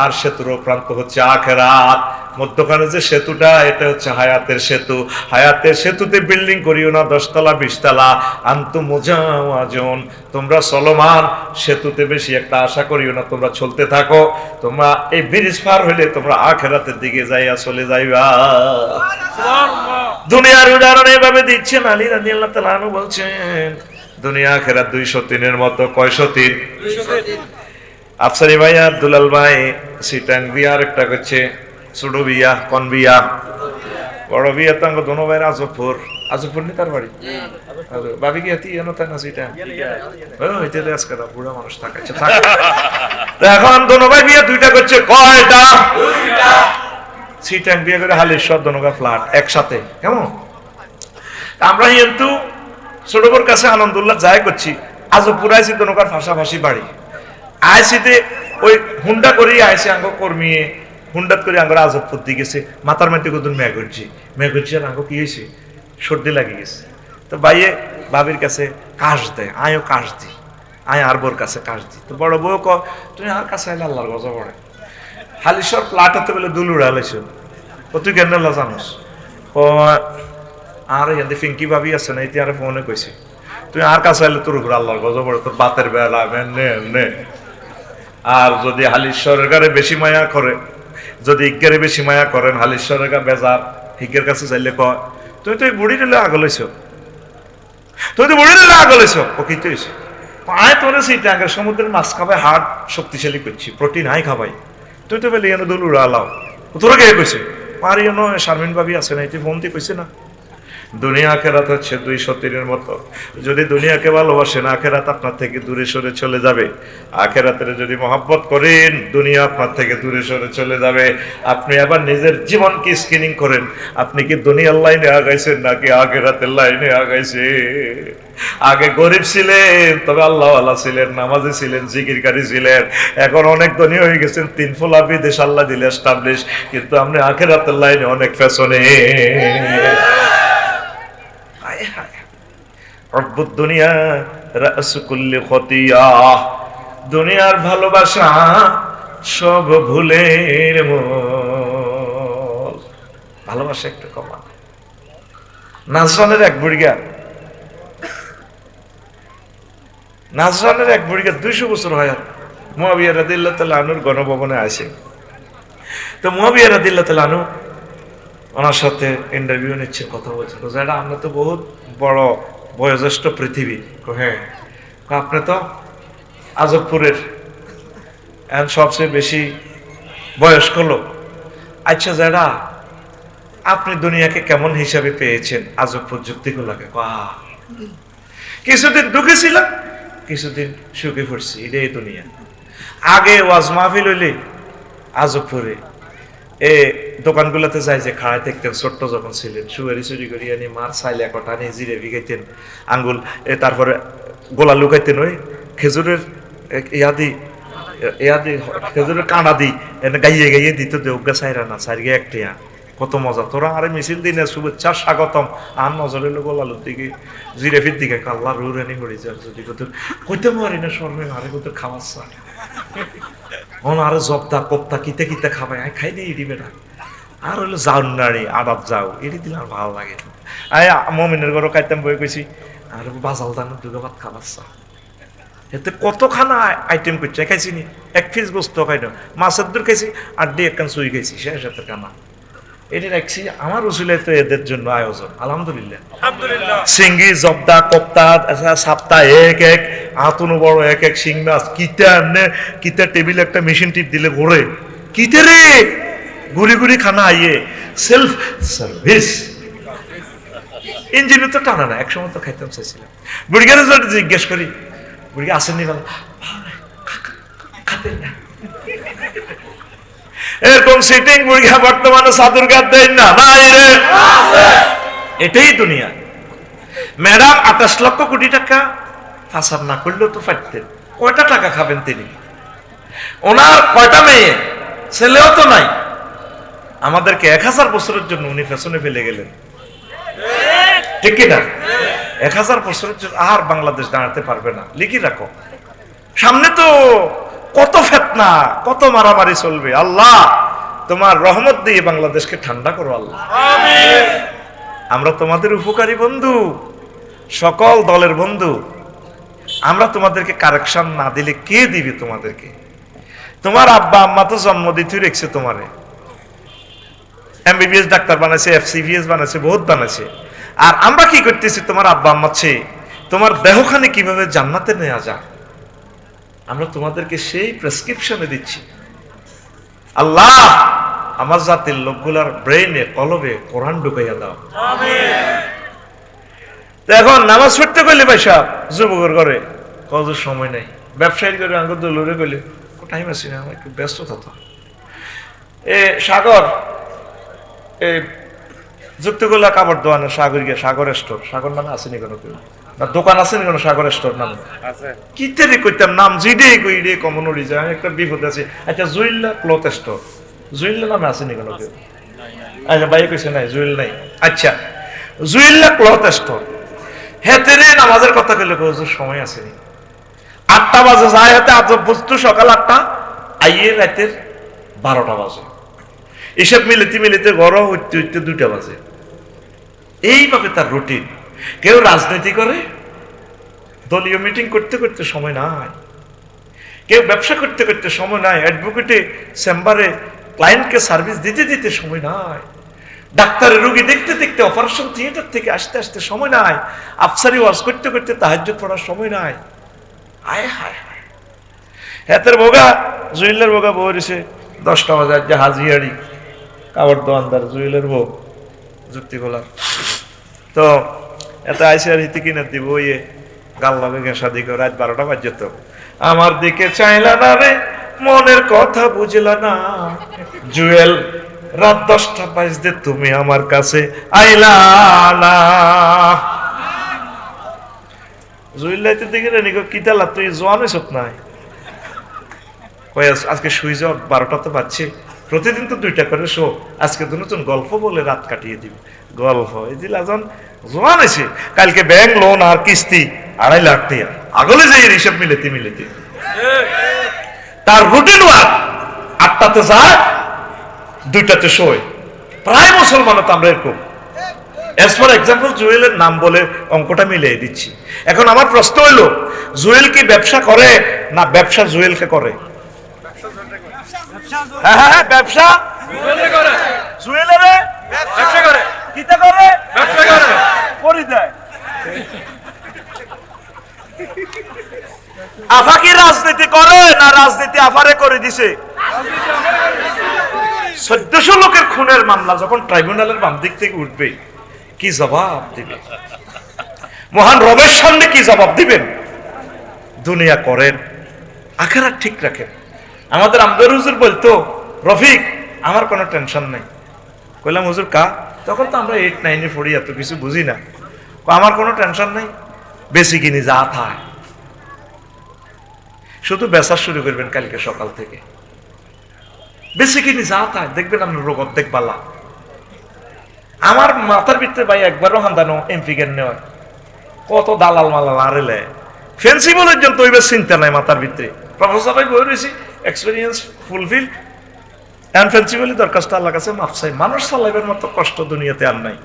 আর সেতুর প্রান্ত হচ্ছে আখেরাত। মধ্যখানে যে সেতুটা, এটা হচ্ছে হায়াতের সেতু। হায়াতের সেতুতে বিল্ডিং করিও না 10 তলা 20 তলা, আনতু মুজাওয়াজুন, তোমরা চলমান সেতুতে বেশি একটা আশা করিও না, তোমরা চলতে থাকো। তোমরা এই ব্রিজ পার হইলে তোমরা আখেরাতের দিকে যাইয়া চলে যাইবা। দুনিয়ার উদাহরণ এইভাবে দিচ্ছেন আলী রাদিয়াল্লাহু তাআলা আনহু, বলছেন দুনিয়া আখেরাত 203 মতো। কয়শো 3? আফসারি ভাই আর দুলাল ভাই সিটাং বিয়ার একটা করছে ছোট বিয়া, কোন বিয়া? বড় বিয়া তো আমাকে দোনো ভাইয়ের আজবপুর। আজবপুর নি তার বাড়ি? ভাবি কি এতি এনো তাই না সিটা? হইতে দে আজকে বুড়া মানুষ থাকাইছে থাক। এখন দোনো ভাই বিয়া দুইটা করছে। কয়টা? দুইটা। সিটাং বিয়া করে হালিশহর দোনোগা ফ্ল্যাট একসাথে, কেমন? আমরা কিন্তু ছোটবোর কাছে আনন্দুল্লাহ যাই করছি, আজবপুর আইসি দোনোকার পাশাপাশি বাড়ি। আইসিতে ওই হুন্ডা করি আইসি আঙ্গ কর্মিয়ে হুন্ডাত করে আঙ্গর আজবপুর দিয়ে গেছে। মাথার মধ্যে কত মেঘ হচ্ছে আর আঙ্গ কি হয়েছে, সর্দি লাগিয়ে গেছে। তো বাইয়ে ভাবির কাছে কাশ দেয়, আয়ও কাশ দি, আয় আর বোর কাছে কাশ দি। তো বড় বউ ক তুমি আর কাছে আইলে আল্লাহর গজব পড়ে। হালিশহর প্লাট হতে বলে দুলুড়া হালাইছ, ও তুই কেন আল্লাহ জানোস? ও আর এখান ফিঙ্কি ভাবি আছে না, এটি আর ফোনে কইছে তুই আর কাছে আইলে তোর উপর আল্লাহর গজব পড়ে, তোর বাতের বেলা নে। আর যদি হালিশহরের গারে বেশি মায়া করে, যদি ইজ্ঞারে বেশি মায়া করেন, হালিশহরের গা বেজার হিজ্ঞের কাছে চাইলে কয় তুই তো বুড়ি দিলে আগলাইছ, তুই তো বুড়ি দিলে আগলাইছ। ও কি হয়েছে? আয় তোর সিটাঙ্গের সমুদ্রের মাছ খাবাই হার্ট শক্তিশালী করছি, প্রোটিন হাই খাবাই, তুই তো বেলে এনে দল উড়ালাও। তোরা কে কইছে? আর এনো শারমিন ভাবি আছে না, এটি ফোন দিয়ে কইছে না। দুনিয়া আখেরাত হচ্ছে 203 মতো। যদি দুনিয়াকে ভালোবাসেন, আখেরাত আপনার থেকে দূরে সরে চলে যাবে। আখেরাতের যদি মহব্বত করেন, দুনিয়া আপনার থেকে দূরে সরে চলে যাবে। আপনি আবার নিজের জীবনকে স্ক্রিনিং করেন, আপনি কি দুনিয়ার লাইনে আগাইছেন নাকি আখেরাতের লাইনে আগাইছে? আগে গরিব ছিলেন তবে আল্লাহওয়ালা ছিলেন, নামাজি ছিলেন, জিকিরকারী ছিলেন। এখন অনেক ধনী হয়ে গেছেন, 3 ফোলা বিদেশ আল্লাহ দিলে এস্টাবলিশ, কিন্তু আপনি আখেরাতের লাইনে অনেক ফ্যাশনে। দুনিয়া রাসু কুল্লি খতিয়া, দুনিয়ার ভালোবাসা সব ভুলের মূল। ভালোবাসা একটু কমা। নাজরানের এক বুড়িয়া 200 বছর হয় মুআবিয়া রাদিয়াল্লাহু তাআলা আনহুর গণভবনে আসে। তো মুআবিয়া রাদিয়াল্লাহু তাআলা আনহু ওনার সাথে ইন্টারভিউ নিচ্ছে, কথা বলছে। যেটা আমরা তো বহুত বড় বয়োজ্যেষ্ঠ পৃথিবী। হ্যাঁ, আপনি তো আজবপুরের সবচেয়ে বেশি বয়স্ক লোক। আচ্ছা যেটা আপনি দুনিয়াকে কেমন হিসাবে পেয়েছেন আজবপুর যুক্তিগুলোকে? কিছুদিন দুঃখে ছিলাম, কিছুদিন সুখে পড়ছি, এটাই দুনিয়া। আগে ওয়াজ মাহফিল হইলে আজবপুরে এ দোকানগুলোতে যাই যে খাড়ায় দেখতেন, ছোট্ট যখন ছিলেন, সুয়ারি চুরি করি আনি মার চাইলে কটা নিয়ে জিরে ভিগাইতেন আঙ্গুল, তারপরে গোলা লুকাইতেন, ওই খেজুরের ইয়াদি খেজুরের কাঁড়া দি এনে গাইয়ে দিত, দেউগা চাইরা না চাইগে একটা। কত মজা! তোরা আরে মিছিল দিনে শুভেচ্ছা স্বাগতম, আর নজর এলো গোলালুর দিকে, জিরেফির দিকে, কাল্লা রুরানি হয়ে যায়। যদি কত কইতে পারি না শর্মে আরে কত খাওয়াচ্ছা, আরে জবদা কোপ্তা কিতে খাবাই, আই খাই দিয়ে দিবে না। আর হইলো জাউনারি আদাব যাও এটি দিলে আর ভালো লাগে। আয় মমিনের ঘরও খাইতাম বই কইছি আর বাজাল দানো দুটো ভাত খাবাচ্ছা এতে কতখানা আইটেম করছে খাইছি নি, এক পিস গোস্ত খাই না, মাছের দূর খাইছি আর দিয়ে একখান সুই খাইছি, শেষ হাতে কানা এটি রাখছি আমার উসিলায় তো এদের জন্য আয়োজন আলহামদুলিল্লাহ। সিঙ্গি জব্দা কপ্তা সাপ্তা এক এক আতুনো বড় এক এক শিং মাছ কিতা এমনি কিতা টেবিল একটা মেশিন টিপ দিলে ঘোরে কিতে রে ঘুরি ঘুরি খানা আইয়ে সেলফ সার্ভিস ইঞ্জিনে তো টানা না, একসময় তো খাইতাম চাইছিলাম। বুড়িগারে যদি জিজ্ঞেস করি বুড়ি আসেননি বল খাতেন না এরকম সিটিং মুরগা বর্তমানে সাধুর গাদ দেন না নাই রে, এটাই দুনিয়া। ম্যাডাম 28 লক্ষ কোটি টাকা ফাসাদ না করলেও তো পারতেন, কয়টা টাকা খাবেন তিনি? ওনার কয়টা মেয়ে, ছেলেও তো নাই। আমাদেরকে 1000 বছরের জন্য উনি পেছনে ফেলে গেলেন, ঠিক কিনা? 1000 বছরের জন্য আর বাংলাদেশ দাঁড়াতে পারবে না, লিখি রাখো। সামনে তো কত ফেতনা কত মারামারি চলবে। আল্লাহ তোমার রহমত দিয়ে বাংলাদেশকে ঠান্ডা করো আল্লাহ, আমিন। আমরা তোমাদের উপকারী বন্ধু, সকল দলের বন্ধু। আমরা তোমাদেরকে কারেকশন না দিলে কে দিবে তোমাদেরকে? তোমার আব্বা আম্মা তো জন্ম দিতেই রেখেছে তোমারে, এমবিবিএস ডাক্তার বানাইছে, এফসিভিএস বানাইছে, বহুত বানাইছে। আর আমরা কি করতেছি? তোমার আব্বা আম্মা চেয়ে তোমার দেহখানে কিভাবে জান্নাতে নেওয়া যায় আমরা তোমাদেরকে সেই প্রেসক্রিপশনে দিচ্ছি। আল্লাহ আমার জাতির লোকগুলার ব্রেইনে কলবে কোরআন ঢুকাইয়া দাও, আমিন। তো এখন নামাজ পড়তে কইলে ভাই সাহেব যুবকের ঘরে কত সময় নেই, ব্যবসায়ী করে আঙ্গুর দৌড়ে কইলে টাইম আছে না, আমার একটু ব্যস্ত থাকতো। সাগর যুক্তিগুলা কাপড় দোয়ানো সাগর গিয়ে সাগর স্টোর, সাগর নামে আসেনি কোনো কেউ না, দোকান আসেনি কোনো সাগর স্টোর নাম কি তেরি কইতাম নাম জিডে কই রে কমন উড়ি যায়, একটা বিপদ আছে। আচ্ছা জুইল্লা ক্লথ স্টোর, জুইল্লা নামে আসেনি কোনো কেউ? আচ্ছা ভাই কইছে নাই জুইল নাই। আচ্ছা জুইল্লা ক্লথ স্টোর, হ্যাঁ তেরে নামাজের কথা কইলে সময় আসেনি। 8টা বাজে যায় হাতে আজব বস্তু, সকাল 8টা আইয়ে রাতের 12টা বাজে, এসব মিলিতে মিলিতে ঘরও উঠতে উঠতে 2টা বাজে। এইভাবে তার রুটিন। কেউ রাজনীতি করে, দলীয় মিটিং করতে করতে সময় নাই। কেউ ব্যবসা করতে করতে সময় নাই, অ্যাডভোকেটে চেম্বারে ক্লায়েন্টকে সার্ভিস দিতে দিতে সময় নাই, ডাক্তারের রোগী দেখতে দেখতে অপারেশন থিয়েটার থেকে আসতে আসতে সময় নাই, আফসারি ওয়াজ করতে করতে তাহাজ্জুদ পড়ার সময় নাই। আয় হায় হায়, হাতের বোগা জুয়েলের বোগা বউ রয়েছে 10টা বাজে, যে হাজিয়ারি কাপড় দোয়ানদার জুয়েলের বউ যুক্তি গোলা তো এত আইসি আর হিতে কিনে দিব, ইয়ে গাল লাগে গেসা দিকে রাত 12টা বাজে। তো আমার দিকে চাইলা না রে, মনের কথা বুঝলা না, জুয়েল রাত 10টা বাজতে তুমি আমার কাছে আইলা না। জুয়েল লাইতে দিকে রে নিকো কিতালা তুই জোয়ান হইছত নাই কই আজকে শুই যাও, 12টা তো বাজছে, প্রতিদিন তো 2টা করে শো, আজকে তো নতুন গল্প বলে রাত কাটিয়ে দিবি। গল্প এই দিল আজন জোয়ান হয়েছে, কালকে ব্যাংক লোন আর কিস্তি 2.5 লাখ টাকা আগলে যাই হিসাব মিলেতে মিলেতে তার রুটিন ওয়ার্ক। 8টাতে যায়, 2টাতে শোয়। প্রায় মুসলমানও তো আমরা এরকম। এজ ফর এক্সাম্পল জুয়েলের নাম বলে অঙ্কটা মিলিয়ে দিচ্ছি। এখন আমার প্রশ্ন হইল, জুয়েল কি ব্যবসা করে না ব্যবসা জুয়েলকে করে? হ্যাঁ হ্যাঁ ব্যবসা জুয়েলের ব্যবসা করে, কিতা করে? ব্যবসা করে, করে দেয়। আফা কি রাজনীতি করে না রাজনীতি আফারে করে দিছে? 1400 লোকের খুনের মামলা যখন ট্রাইব্যুনালের বাম দিক থেকে উঠবে, কি জবাব দিবে? মহান রবের সামনে কি জবাব দিবেন? দুনিয়া করেন, আখেরাত ঠিক রাখেন। আমাদের আমদার হুজুর বলতো, রফিক আমার কোনো টেনশন নাই। কইলাম হুজুর কা? তখন তো আমরা 8, 9-এ পড়ি, এত কিছু বুঝি না। আমার কোনো টেনশন নাই, বেশি কিনি যা থায়, শুধু বেচা শুরু করবেন কালকে সকাল থেকে, বেশি কিনি যা থায়, দেখবেন আপনার রোগ অর্ধেক বালা। আমার মাথার ভিতরে ভাই একবারও হান্দানো এমপি জ্ঞান নেওয়া, কত দালাল মালাল আরেলে ফেন্সি বলের জন্য তো চিন্তা নাই মাথার ভিতরে। প্রফেসর ভাই বই রয়েছি, এক্সপিরিয়েন্স ফুলফিল, এখন প্রিন্সিপালি দরখাস্ত আল্লাহর কাছে মাফ চাই। মানুষ চালাইবার মতো কষ্ট দুনিয়াতে আর নাই,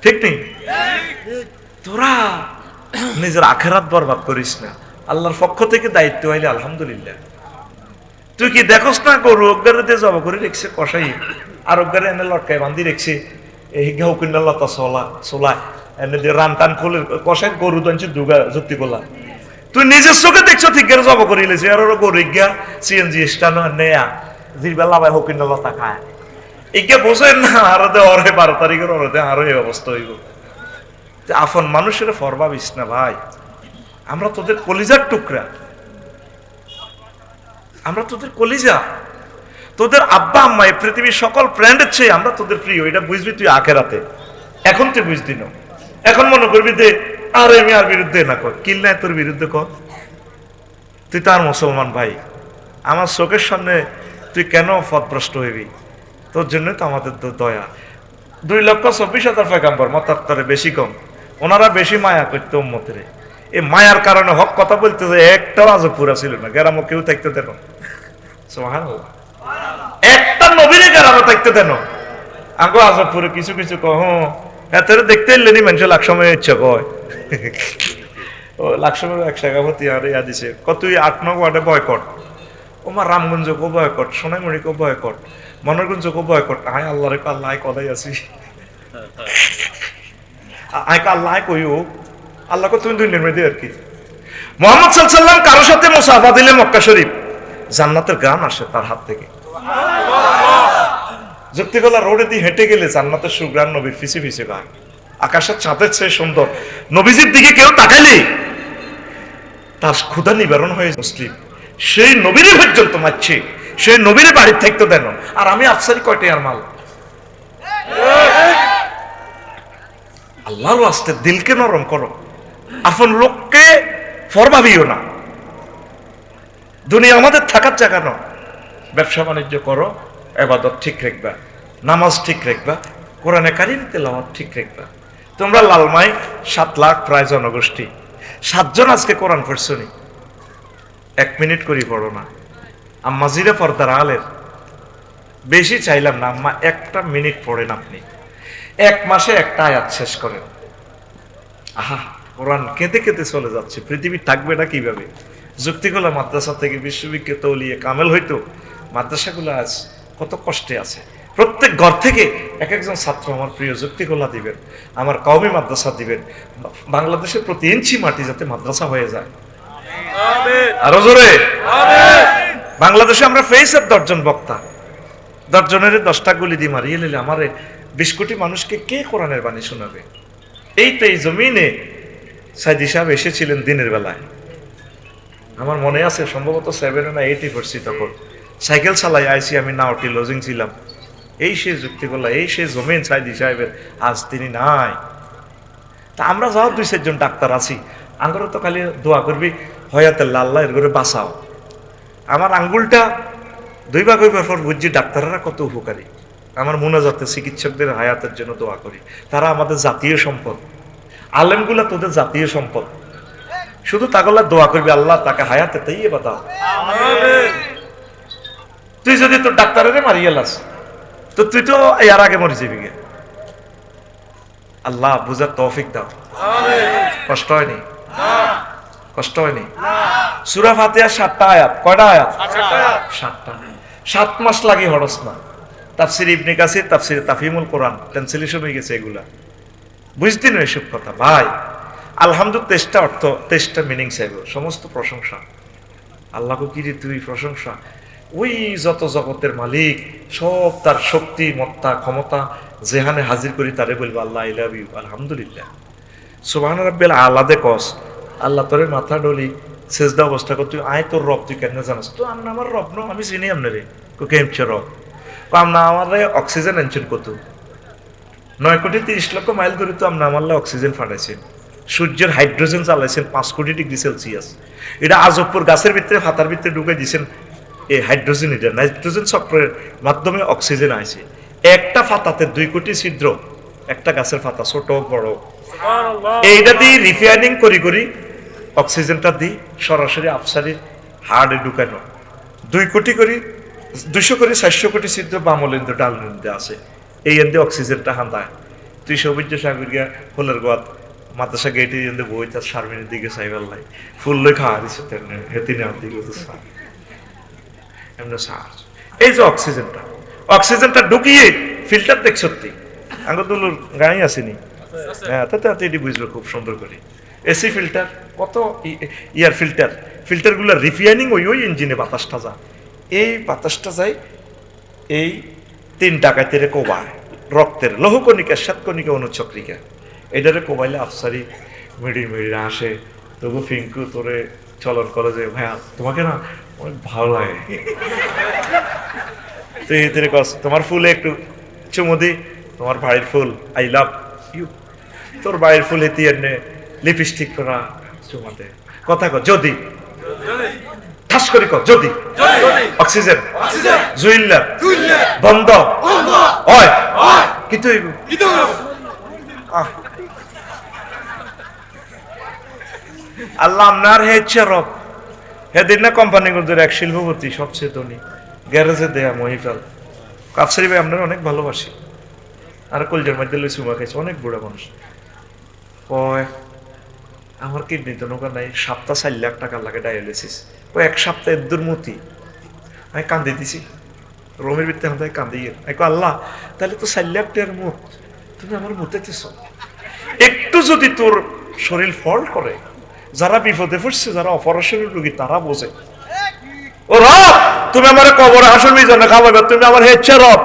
ঠিক নেই? তোরা নিজের আখেরাত বরবাদ করিস না, আল্লাহর পক্ষ থেকে দায়িত্ব হইলে আলহামদুলিল্লাহ। তুই কি দেখোস না গরু অজ্ঞারে দিয়ে জব করে রেখছে কষাই, আর অজ্ঞারে এনে লটকায় বান্ধি রেখছে, এই ঘাউ কিনা লতা চলায় এনে দিয়ে রান টান খুলে কষাই গরু দঞ্চে দুগা যুক্তি করলাম। তুই নিজের চোখে দেখছো ঠিক করে জব করে লেছে, আর গরু ইজ্ঞা সিএনজি স্টানো নেয়া জিরবা লাভাই হোক কিনা লতা খায়, ইজ্ঞা বোঝেন না আরো দে অরে 12 তারিখের অরতে আরো এই অবস্থা হইব। আফন মানুষের ফরবাবিস না ভাই, আমরা তোদের কলিজার টুকরা, আমরা তোদের কলিজা, তোদের আব্বা আম্মা এই পৃথিবীর সকল ফ্রেন্ডের চেয়ে আমরা তোদের প্রিয়। এটা বুঝবি তুই আখেরাতে, এখন তুই বুঝবি না। এখন মনে করবি যে আরে আমি আর বিরুদ্ধে না কর, কিল নাই তোর বিরুদ্ধে কর, তুই তার মুসলমান ভাই। আমার চোখের সামনে তুই কেন পথভ্রষ্ট হইবি? তোর জন্য তো আমাদের তো দয়া। 2,24,000 পয়গাম্বর মতান্তরে বেশি কম, ওনারা বেশি মায়া করতো উম্মতের। এই মায়ার কারণে হক কথা বলতে যে একটাও আজব পুরা ছিল না, গ্রামে কেউ থাকতে দেন, সুবহানাল্লাহ, একটা নবীরে গ্রামে থাকতে দেন। আগে আজব পুরে কিছু কিছু কহ এত দেখতে এলেনি মানুষ লাখ সময় ইচ্ছা কয় ও লাখ সময় 1 টাকাপতি আর ইয়া দিছে কত 8-9 ওয়ার্ডে বয়কট, ওমা রামগঞ্জ কো বয়কট, সোনাইমুড়ি কো বয়কট, মনোরগঞ্জ কো বয়কট। আয় আল্লাহ রে আল্লাহ কলাই আছি, আয় আল্লাহ কইও আল্লাহ কো তুমি দুনিয়ার মধ্যে আর কি। মুহাম্মদ সাল্লাল্লাহু আলাইহি সাল্লাম কারো সাথে মুসাফা দিলে মক্কা শরীফ জান্নাতের গান আসে তার হাত থেকে। যুক্তিগলা রোডে দিয়ে হেঁটে গেলে জান্নাতের সুগ্রাণ নবীর ফিসি ফিসি গান, আকাশের চাঁদের চেয়ে সুন্দর। নবীজির দিকে কেউ তাকাইলে তার ক্ষুধা নিবারণ হয়ে মুসলিম, সেই নবীরে পর্যন্ত মারছে, সেই নবীরে বাড়ির থাকতে দেন। আর আমি আফসারি কয়টে আর মাল। আল্লাহর ওয়াস্তে দিলকে নরম করো, আপন লোককে ফরভাবিও না। দুনিয়া আমাদের থাকার জায়গা নয়। ব্যবসা বাণিজ্য করো, ইবাদত ঠিক রাখবা, নামাজ ঠিক রাখবা, কোরআনে কারিম তেলাওয়াত ঠিক রাখবা। তোমরা লালমাই 7 লাখ প্রায় জনগোষ্ঠী, 7 জন আজকে কোরআন পড়ছনি, 1 মিনিট করি পড়ো না। আম্মা জিরে পর্দার আলের বেশি চাইলাম না, আম্মা 1টা মিনিট পড়েন আপনি, 1 মাসে 1টা আয়াত শেষ করেন। আহা, কোরআন কেঁদে কেঁদে চলে যাচ্ছে, পৃথিবী থাকবে না কিভাবে? যুক্তিগুলা মাদ্রাসা থেকে বিশ্ববিখ্যাত ওলিয়ে কামেল হইতো, মাদ্রাসাগুলো আজ কত কষ্টে আছে। প্রত্যেক ঘর থেকে এক একজন ছাত্র আমার প্রিয় যুক্তিগুলা দিবেন, আমার কওমি মাদ্রাসা দিবেন। বাংলাদেশের প্রতি ইঞ্চি মাটি যাতে মাদ্রাসা হয়ে যায়, আরো জোরে বাংলাদেশে আমরা ফেসের 10 জন বক্তা, 10 জনের 10টা গুলি দিয়ে মারিয়ে নিলে আমার 20 কোটি মানুষকে কে কোরআনের বাণী শোনাবে? এই তো এই জমিনে সাইদি সাহেব এসেছিলেন দিনের বেলায়, আমার মনে আছে সম্ভবত 7 না 8 পড়ছি তখন। সাইকেল চালাই আইসি আমি নাওটি লজিং ছিলাম। এই সে যুক্তি করলাম, এই সে জমিন সাইদি সাহেবের, আজ তিনি নাই। তা আমরা যাও 2-4 জন ডাক্তার আছি, আঙ্গুরও তো খালি দোয়া করবি হয়াতেল্লাহ আল্লাহ এর করে বাঁচাও। আমার আঙ্গুলটা 2 ভাগ হইবার পর বুঝছি ডাক্তাররা কত উপকারী। আমার মোনাজাতে চিকিৎসকদের হায়াতের জন্য দোয়া করি, তারা আমাদের জাতীয় সম্পদ। আলেমগুলা তোদের জাতীয় সম্পদ, শুধু তাগলা দোয়া করবি আল্লাহ তাকে হায়াতে তাই বাতাও। তুই যদি তোর ডাক্তারের মারিয়ে লাস তো তুই তো এর আগে মরে যাবি গে। আল্লাহ বুঝার তৌফিক দাও। কষ্ট হয়নি? কষ্ট হয়নি? সূরা ফাতিহা 7টা আয়াত, কয়টা আয়াত? 7টা। 7 মাস লাগে হরস না। তাফসির ইবনে কাসির, তাফসির তাফহিমুল কোরআন, ট্রান্সলেশন হয়ে গেছে এগুলা। বুঝতেন এসব কথা ভাই? আলহামদুলিল্লাহ 23টা অর্থ, 23টা মিনিং চাইব। সমস্ত প্রশংসা আল্লাহকে, কি রে তুই প্রশংসা, ওই যত জগতের মালিক সব তার শক্তি মত্তা ক্ষমতা যেখানে হাজির করি তারে বলবো আল্লাহ আই লাভ ইউ, আলহামদুলিল্লাহ। সুবহান রাব্বিল আলাদে কস, আল্লাহ তোরে মাথা ডলি সেজদা অবস্থা কর, তুই আয় তোর রব তুই কেন জানাস? তো আমনা আমার রব ন, আমি চিনি আপনারে কেমছে রব। আমনা আমার অক্সিজেন আনছেন কত, 9,30,00,000 মাইল ধরে তো আমনা আমার অক্সিজেন ফাটাইছেন, সূর্যের হাইড্রোজেন চালাইছেন 5 কোটি ডিগ্রি সেলসিয়াস। এটা আজবপুর গাছের ভিতরে ফাতার ভিতরে ঢুকে দিয়েছেন এই হাইড্রোজেন, এটা নাইট্রোজেন চক্রের মাধ্যমে অক্সিজেন আইছে। একটা ফাতাতে 2 কোটি ছিদ্র, একটা গাছের ফাতা ছোট বড়, এইটা দিয়ে রিফাইনিং করি করি অক্সিজেনটা দিই সরাসরি আফসারির হার্টে ঢুকানো। 2 কোটি করি 200 কোটি 400 কোটি সিদ্ধ বামলেন্দ্র ডালনেন্দ্র আছে এই এন্দে অক্সিজেনটা হান্দায় তুই সবুজ সাগর গিয়া ফুলের গোয়াত মাদ্রাসা গেটে এন্দে বই তার সারমিনের দিকে চাইবার লাই ফুল লই খাওয়া দিচ্ছে হেতি নেওয়ার দিকে তো এমনি সার এই যে অক্সিজেনটা ঢুকিয়ে ফিল্টার দেখ সত্যি আঙ্গুর গাড়ি আসেনি হ্যাঁ তাতে এটি বুঝলো খুব সুন্দর করে এসি ফিল্টার কত ইয়ার ফিল্টারগুলো রিফাইনিং ওই ইঞ্জিনে বাতাসটা যায় এই বাতাসটা যায় এই 3 ডাকাতের কোবায় রক্তের লৌহকণিকা শ্বেতকণিকা অনুচক্রিকা এটারে কোবাইলে আফসারি মিড়ি আসে তবু ফিঙ্কু তোরে চলন করে যে ভাইয়া তোমাকে না অনেক ভালো লাগে তুই তোমার ফুলে একটু চুমু দি তোমার বাড়ির ফুল আই লাভ ইউ তোর বাড়ির ফুল হেতি এনে লিপস্টিক করা চুমাতে কথা কর যদি ঠাস করি কর যদি অক্সিজেন জুইল্লা বন্ধ হয় কিন্তু আল্লাহ আপনার হেচ্ছে রব হেদিন না কোম্পানি গুলোর এক শিল্পপতি সবচেয়ে ধনী গ্যারেজে দেয়া মহিফাল কাফসারি ভাই আপনার অনেক ভালোবাসি আর কলজার মধ্যে লই চুমা খাইছে অনেক বুড়া মানুষ কয় আমার কিডনি তো নৌকা নাই 4 লাখ টাকা লাগে ডায়ালিসিস ও 1 সপ্তাহ দুর্মতি আমি কান্দি দিছি রোমের ভিতরে আমাদের কান্দি আল্লাহ তাহলে তো 4 লাখ টাকার মুখ তুমি আমার মুতে দিছ একটু যদি তোর শরীর ফল করে যারা বিপদে পড়ছে যারা অপারেশনের রোগী তারা বোঝে ও রব তুমি আমার কবরে হাসর মিজানে খাওয়াবে তুমি আমার হেচ্ছে রব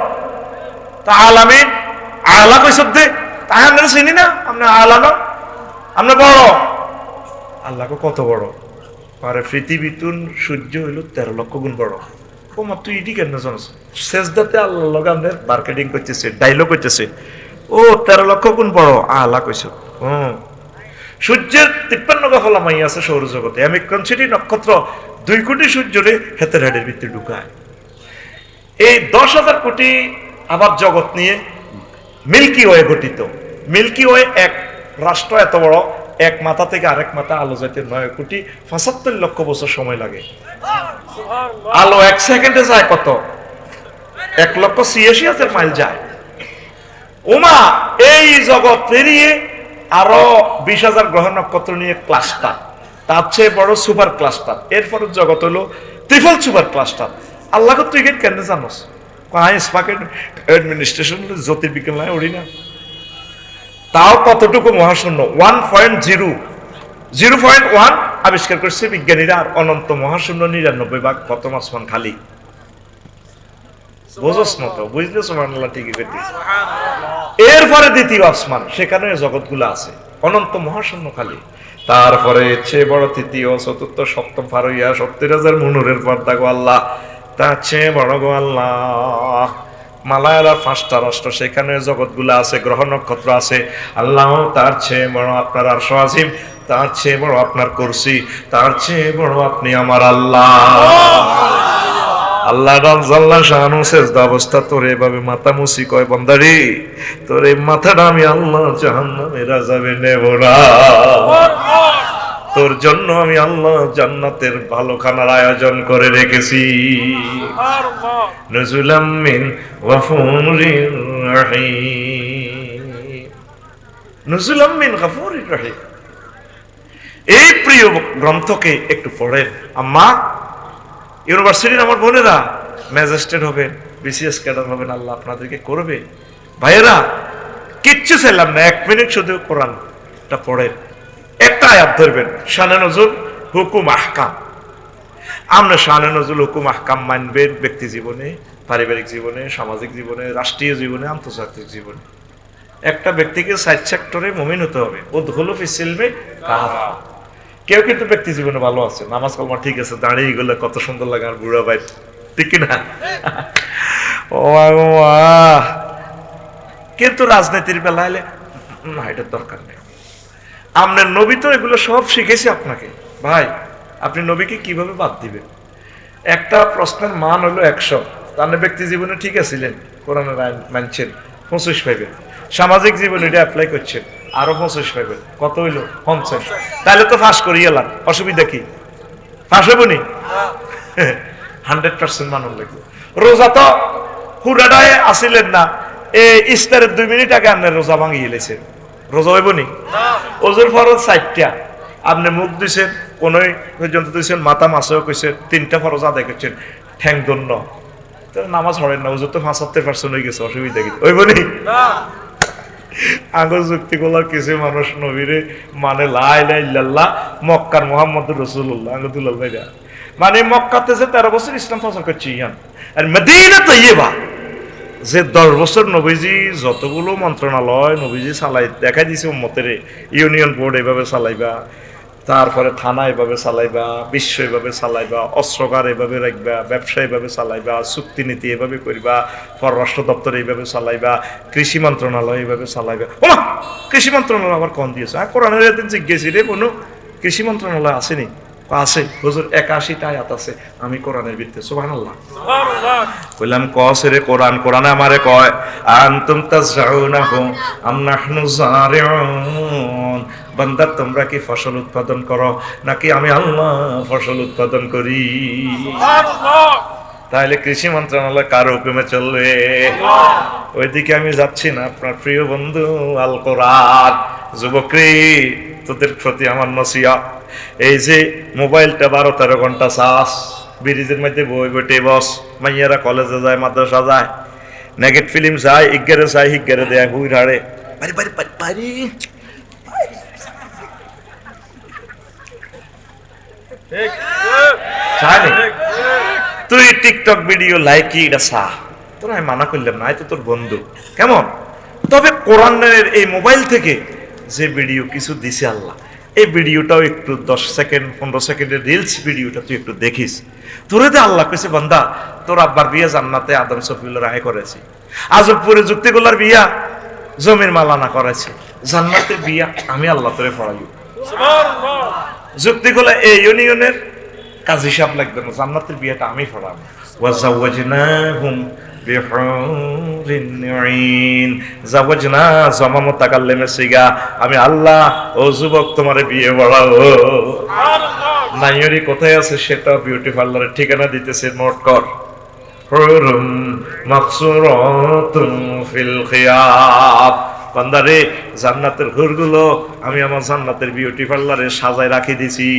তা আলামিন আলা কইছ দে তাই আমরা চিনি না আমরা আলা না আমরা বড় আল্লাহকে কত বড় আরে পৃথিবীতুন সূর্য হইল 13 লক্ষ গুণ বড় ও মা তুই এটি কেন জানোস শেষদাতে আল্লাহ লগে আমাদের মার্কেটিং করতেছে ডায়লগ করতেছে ও 13 লক্ষ গুণ বড় আল্লাহ কইছ সূর্যের 53 গফলা মাই আছে সৌরজগতে অ্যামিক্রন সিটি নক্ষত্র 2 কোটি সূর্যরে হেতের হেডের ভিতরে ঢুকায় এই 10,000 কোটি আবার জগৎ নিয়ে মিল্কি ওয়ে গঠিত মিল্কি ওয়ে এক রাষ্ট্র এত বড় এক মাথা থেকে আরেক মাথা আলো যাইতে 9 কোটি 75 লক্ষ বছর সময় লাগে আলো 1 সেকেন্ডে যায় কত 1,86,000 মাইল যায় ওমা এই জগৎ পেরিয়ে আরো 20,000 গ্রহ নক্ষত্র নিয়ে ক্লাস্টার তার চেয়ে বড় সুপার ক্লাস্টার এরপরে জগৎ হলো ট্রিপল সুপার ক্লাস্টার আল্লাহ তুই কেন জানোস অ্যাডমিনিস্ট্রেশন জ্যোতির্বিজ্ঞান নাই ওড়ি না তাও কতটুকু মহাশূন্য 0.1 আবিষ্কার করছে বিজ্ঞানীরা আর অনন্ত মহাশূন্য 99 ভাগ প্রথম আসমান খালি বুঝোস না তো বুঝলে সুবহানাল্লাহ ঠিকই বেটি এরপরে দ্বিতীয় আসমান সেখানে জগৎগুলো আছে অনন্ত মহাশূন্য খালি তারপরে চেয়ে বড় তৃতীয় চতুর্থ সপ্তম ফারইয়া 70,000 মুনুরের পর্দা গো আল্লাহ তার চেয়ে বড় গো আল্লাহ মালায়ালার 5টা রাষ্ট্র সেখানে জগৎগুলো আছে গ্রহ নক্ষত্র আছে আল্লাহ তার চেয়ে বড় আপনার আরশ আজিম তার চেয়ে বড় আপনার কুরসি তার চেয়ে বড় আপনি আমার আল্লাহ আল্লাহ রাজ্জাল্লাহ শানু সেজদা অবস্থা তোর এভাবে মাথা মুসি কয় বান্দারে তোর এই মাথাটা আমি আল্লাহ জাহান্নামের আযাবে নেব না তোর জন্য আমি আল্লাহ জান্নাতের ভালো খানার আয়োজন করে রেখেছি নুজুলাম মিন গফুরির রহিম নুজুলাম মিন গফুরির রহিম এই প্রিয় গ্রন্থকে একটু পড়েন আম্মা ইউনিভার্সিটির আমার বোনেরা ম্যাজিস্ট্রেট হবেন বিসিএস ক্যাডার হবেন আল্লাহ আপনাদেরকে করবে ভাইয়েরা কিচ্ছু চাইলাম না 1 মিনিট শুধু কোরআনটা পড়েন একটা আয়াত ধরবেন শানে নজুল হুকুম আহকাম আমরা শানে নজুল হুকুম আহকাম মানবেন ব্যক্তি জীবনে পারিবারিক জীবনে সামাজিক জীবনে রাষ্ট্রীয় জীবনে আন্তর্জাতিক জীবনে একটা ব্যক্তিকে 7 সেক্টরে মুমিন হতে হবে উদখুলু ফিস সিলমি কাফা কেউ কিন্তু ব্যক্তি জীবনে ভালো আছে নামাজ কালমা ঠিক আছে দাঁড়িয়ে গেলে কত সুন্দর লাগে আর বুড়া ভাই ঠিক না ও কিন্তু রাজনীতির বেলা এলে না এটার দরকার নেই আপনার নবী তো এগুলো সব শিখেছি আপনাকে ভাই আপনি নবীকে কিভাবে বাদ দিবেন একটা প্রশ্নের মান হলো 100 তাহলে ব্যক্তি জীবনে ঠিক আছিলেন কোরআনের আইন মানছেন 25 পাইবেন সামাজিক জীবনে এটা অ্যাপ্লাই করছেন আরো 25 পাইবেন কত হইলো 50 তাহলে তো ফাঁস করিয়ে এলাম অসুবিধা কি ফাঁস হবো নি 100% মানুষ লাগবে রোজা তো হুরাডায় আসিলেন না, এই ইফতারের 2 মিনিট আগে আপনার রোজা ভাঙিয়ে লেছেন, রোজা হইব নি? ওজোর ফরজ 4টা, আপনি মুখ দিছেন, কোন পর্যন্ত দিছেন, মাথা মাছেও কইছেন, 3টা ফরজ আদায় করছেন, ঠ্যাং দন্য, নামাজ পড়েন না, ওজোর তো 75% হয়ে গেছে, অসুবিধা কি হইব নি? আগর যুক্তি গুলার কিছু মানুষ নবীরে মানে লা ইলাহা ইল্লাল্লাহ মক্কার মুহাম্মদুর রাসূলুল্লাহ আল্লাহুল ভাইরা, মানে মক্কাতে যে 13 বছর ইসলাম প্রচার করছে ইয়ান, আর মদিনা তৈয়বা যে 10 বছর নবীজি যতগুলো মন্ত্রণালয় নবীজি চালাই দেখা দিয়েছে উম্মতের, ইউনিয়ন বোর্ড এভাবে চালাইবা, তারপরে থানা এভাবে চালাইবা, বিশ্ব এভাবে চালাইবা, অস্ত্রগার এভাবে রাখবা, ব্যবসা এভাবে চালাইবা, চুক্তিনীতি এভাবে করবা, পররাষ্ট্র দপ্তর এইভাবে চালাইবা, কৃষি মন্ত্রণালয় এইভাবে চালাইবা। ওমা, কৃষি মন্ত্রণালয় আবার কোন দিয়েছে? কোরআনের একদিন জিজ্ঞেসি রে, কোনো কৃষি মন্ত্রণালয় আসেনি? আছে হুজুর, 81টা আয়াত আছে আমি কোরআনের ভিত্তি। সুবহানাল্লাহ, কইলাম কসরে কোরআন, কোরআনে আমারে কয় আনতুম তাজরাউনাহু আম নাহনু যারিউন, বান্দা তোমরা কি ফসল উৎপাদন করো নাকি আমি আল্লাহ ফসল উৎপাদন করি? সুবহানাল্লাহ। তাহলে কৃষি মন্ত্রণালয় কার হুকুমে চলবে? ওইদিকে আমি যাচ্ছি না। আপনার প্রিয় বন্ধু আল কোরআন, যুবকরে তোদের প্রতি আমার নসিহত, এই যে মোবাইলটা 12-13 ঘন্টা চাস, ব্রিজের মধ্যে বই বইটে বস, মাইয়ারা কলেজে যায়, মাদ্রাসা যায়, নেগেট ফিল্ম যায়, ইজ্ঞারে যায়, হিজ্ঞারে দেয়, হুই হাড়ে পারি পারি পারি পারি তুই টিকটক ভিডিও লাইকি এটা চা, তোর আমি মানা করলাম না, তো তোর বন্ধু কেমন। তবে কোরআনের এই মোবাইল থেকে যে ভিডিও কিছু দিছে আল্লাহ, এই ভিডিওটাও একটু 10 সেকেন্ড 15 সেকেন্ডের রিলস ভিডিওটা তুই একটু দেখিস। তোরে দে আল্লাহ কইছে বান্দা তোর আব্বার বিয়া জান্নাতে আদম সফিউল্লাহ রাহে করেছি, আজবপুরে যুক্তিগুলার বিয়া জমির মালানা করেছে, জান্নাতে বিয়া আমি আল্লাহ তোরে পড়াইব। সুবহানাল্লাহ। যুক্তিগুলা এই ইউনিয়নের কাজী সাহেব লাগবে না, জান্নাতের বিয়াটা আমি পড়াবো। ওয়াজাওয়াজনাহুম বিহুরিন আইন, জাওয়াজনা জমা মুতাকাল্লিমে সিগা, আমি আল্লাহ ও যুবক তোমারে বিয়ে পড়াবো। সুবহানাল্লাহ। নাইরি কোথায় আছে সেটা বিউটি পার্লারের ঠিকানা দিতেছে, নোট কর। হুরুম মাকসুরাতুন ফিল খিয়াব, বান্দারে জান্নাতের হুরগুলো আমি আমার জান্নাতের বিউটি পার্লারে সাজায় রাখি দিছি।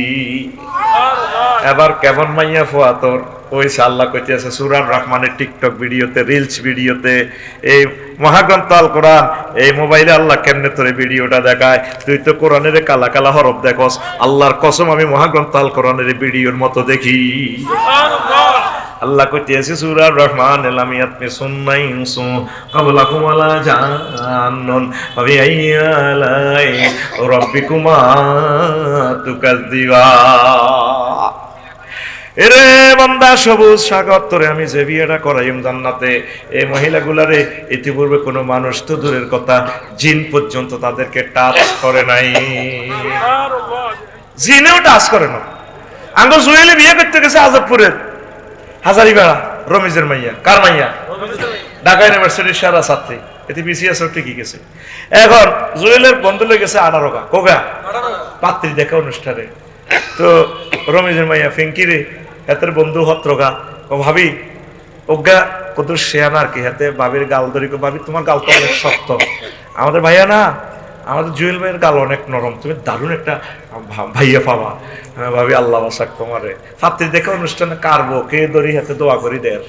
এবার কেমন মাইয়া ফোয়া তোর, ওই আল্লাহ কইতেছে সূরা রহমানের টিকটক ভিডিওতে, রিলস ভিডিওতে, এই মহাগ্রন্থ আল কোরআন এই মোবাইলে আল্লাহ কেমনে তোরে ভিডিওটা দেখায়, তুই তো কোরআনের কালা কালা হরফ দেখস, আল্লাহর কসম আমি মহাগ্রন্থ আল কোরআনের ভিডিওর মতো দেখি। আল্লাহ কইতেছে সূরা রহমান লামিয়াত মে সুন্নাইসু ক্বাবলাকুম ওয়ালা জান্নুন ওয়া বিআইয়ালাই রাব্বিকুমা তুকাযযিবা। এরে বান্দা, সবুজ সাগর তোরে আমি যে বিয়েটা করাইম জান্নাতে, এই মহিলাগুলারে ইতিপূর্বে কোনো মানুষ তো দূরের কথা জিন পর্যন্ত তাদেরকে টাচ করে নাই, জিনেও টাচ করে না। আঙ্গো জুয়েলে বিয়ে করতে গেছে আজবপুরের হাজারিবাড়া, রমিজের মাইয়া। কার মাইয়া? ঢাকা ইউনিভার্সিটির সেরা ছাত্রী, এতে বিসিএস ঠিকই গেছে। এখন জুয়েলের বন্ধু লেগে গেছে 18 কোগা পাত্রী দেখা অনুষ্ঠানে। তো রমিজের মাইয়া ফেঙ্কিরে হাতের বন্ধু হত্রগা, ও ভাবি ওগা কত শেয়ানা আর কি, হাতে ভাবির গাল ধরি, ভাবি তোমার গাল তো অনেক শক্ত, আমাদের ভাইয়া না, আমাদের জুয়েল ভাইয়ের গাল অনেক নরম, তুমি দারুণ একটা ভাইয়া পাবা। ভাবি আল্লাহ বাসাক তোমারে। ফাত্রি দেখা অনুষ্ঠানে কারবো কে দড়ি হাতে দোয়া করি দেয়,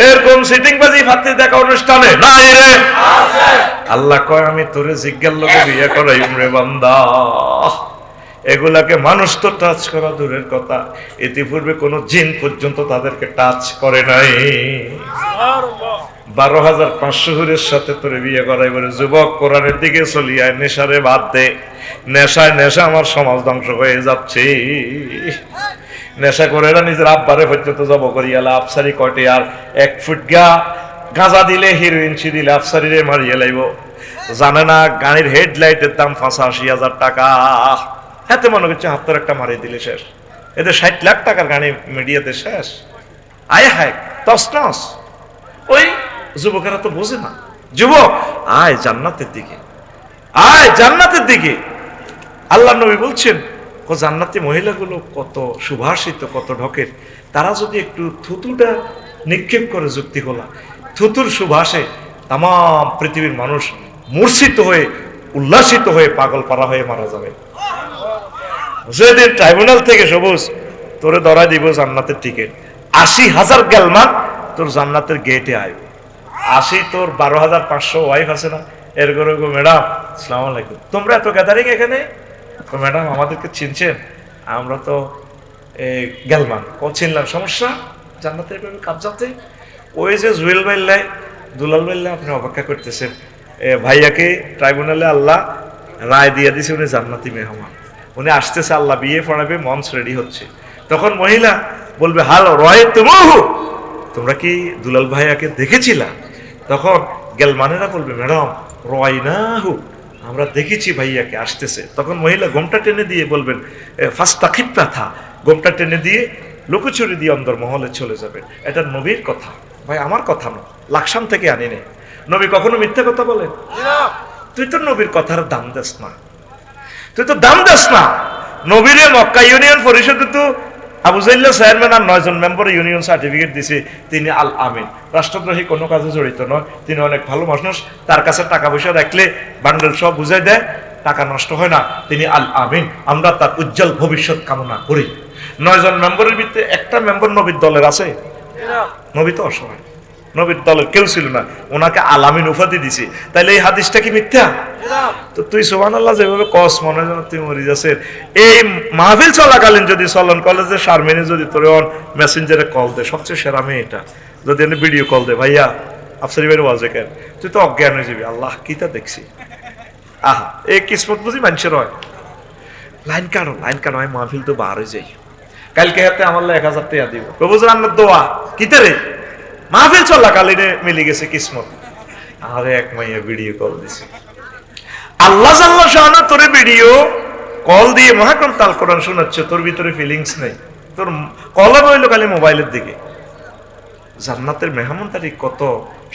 এরকম সিটিং বাজি ফাত্রি দেখা অনুষ্ঠানে নাই রে। আল্লাহ কয় আমি তোরে জিজ্ঞার লোকে বিয়ে করাই রে বান্দা। এগুলাকে মানুষ তো টাচ করা দূরের কথা, ইতিপূর্বে কোন জিন পর্যন্ত তাদেরকে টাচ করে নাই। 12,500 হুরের সাথে তোরে বিয়ে করাই বলে। যুবক কোরআনের দিকে চলি আয়, নেশারে বাদ দে। নেশায় নেশা আমার সমাজ ধ্বংস হয়ে যাচ্ছে। নেশা করে না নিজের আব্বারে পর্যন্ত জব করিয়ালা, আফসারি কটে আর 1 ফুট গাঁজা দিলে হিরোইন দিলে আফসারিরে মারিয়ে লাইব। জানে না গাড়ির হেডলাইটের দাম 85,000 টাকা, হাতে মনে করছে হাতের একটা মারিয়ে দিলে শেষ। এদের 60 লাখ টাকার গাড়ি মিডিয়াতে শেষ। আয় হায় তসনস। ওই যুবকেরা তো বোঝে না। যুবক আয় জান্নাতের দিকে, আয় জান্নাতের দিকে। আল্লাহ নবী বলছেন ও জান্নাতি মহিলাগুলো কত সুভাষিত, কত ঢকের, তারা যদি একটু থুতুটা নিক্ষেপ করে যুক্তি খোলা, থুতুর সুভাষে তাম পৃথিবীর মানুষ মূর্ছিত হয়ে উল্লাসিত হয়ে পাগল পারা হয়ে মারা যাবে। যেদিন ট্রাইব্যুনাল থেকে সবুজ তোরে ধরা দিব জান্নাতের টিকিট, ৮০,০০০ গেলমান তোর জান্নাতের গেটে আয়। ৮০ তোর ১২,৫০০ ওয়াইফ আছে না, এর করে ম্যাডাম আসসালামু আলাইকুম, তোমরা এত গ্যাদারিং এখানে? ম্যাডাম আমাদেরকে চিনছেন, আমরা তো গেলমান। ও চিনলাম, সমস্যা জান্নাতের কাবজাতে। ওই যে জুয়েল বাইল্লাই দুলাল বাইল্লাই আপনি অপেক্ষা করতেছেন, ভাইয়াকে ট্রাইব্যুনালে আল্লাহ রায় দিয়ে দিছে, উনি জান্নাতি মেহমান, উনি আসতেছে, আল্লাহ বিয়ে পড়াবে, মঞ্চ রেডি হচ্ছে। তখন মহিলা বলবে হাল রয় তুমহু, তোমরা কি দুলাল ভাইয়াকে দেখেছিলা? তখন গেলমানেরা বলবে ম্যাডাম রয় না হু, আমরা দেখেছি ভাইয়াকে আসতেছে। তখন মহিলা গোমটা টেনে দিয়ে বলবেন ফাস্তা খিপ্তা থা, গোমটা টেনে দিয়ে লুকোচুরি দিয়ে অন্দর মহলে চলে যাবেন। এটা নবীর কথা ভাই, আমার কথা না, লাকসাম থেকে আনি নেই। নবী কখনো মিথ্যা কথা বলেন? তুই তো নবীর কথার দাম দেস না, তুই তো দাম দেস না। নবীরে মক্কা ইউনিয়ন পরিষদে তো আবু জাইল্লা চেয়ারম্যান আর 9 জন মেম্বার ইউনিয়ন সার্টিফিকেট দিছে, তিনি আল আমিন, রাষ্ট্রদ্রোহী কোনো কাজে জড়িত নয়, তিনি অনেক ভালো মানুষ, তার কাছে টাকা পয়সা রাখলে বান্ডেল সব বুঝাই দেয়, টাকা নষ্ট হয় না, তিনি আল আমিন, আমরা তার উজ্জ্বল ভবিষ্যৎ কামনা করি। 9 জন মেম্বারের ভিতরে একটা মেম্বার নবীর দলের আছে? নবী তো অসহায়, নবীর দলের কেউ ছিল না, ওনাকে আল আমিন উপাধি দিছে, তাইলে এই হাদিসটা কি মিথ্যা? তো তুই সুবহানাল্লাহ যেভাবে কস মনে যেন তুই মরি যাচ্ছের। এই মাহফিল চলাকালীন যদি চলন কলেজে শারমিনে যদি তোর মেসেঞ্জারে কল দে, সবচেয়ে সেরা মেয়ে এটা, যদি এনে ভিডিও কল দে, ভাইয়া আফসারি ভাইয়ের ওয়াজে কেন, তুই তো অজ্ঞান হয়ে যাবি, আল্লাহ কিতা দেখছি। আহা এই কিসমত বুঝি মানুষের হয়। লাইন কানো আমি মাহফিল তো বার হয়ে যাই, কালকে হাতে আমার ১,০০০ টাকা দিব, প্রভুজুর আমার দোয়া কিতে রে, মাহফিল চলাকালীনে মিলে গেছে কিসমত। আরে এক মাইয়া ভিডিও কল দিছে, আল্লাহ জাল্লাহ শাআনা তোরে ভিডিও কল দিয়ে মহাকম তাল কোরআন শোনাচ্ছে, তোর ভিতরে ফিলিংস নেই, তোর কলম হইলো খালি মোবাইলের দিকে। জান্নাতের মেহমানদারি কত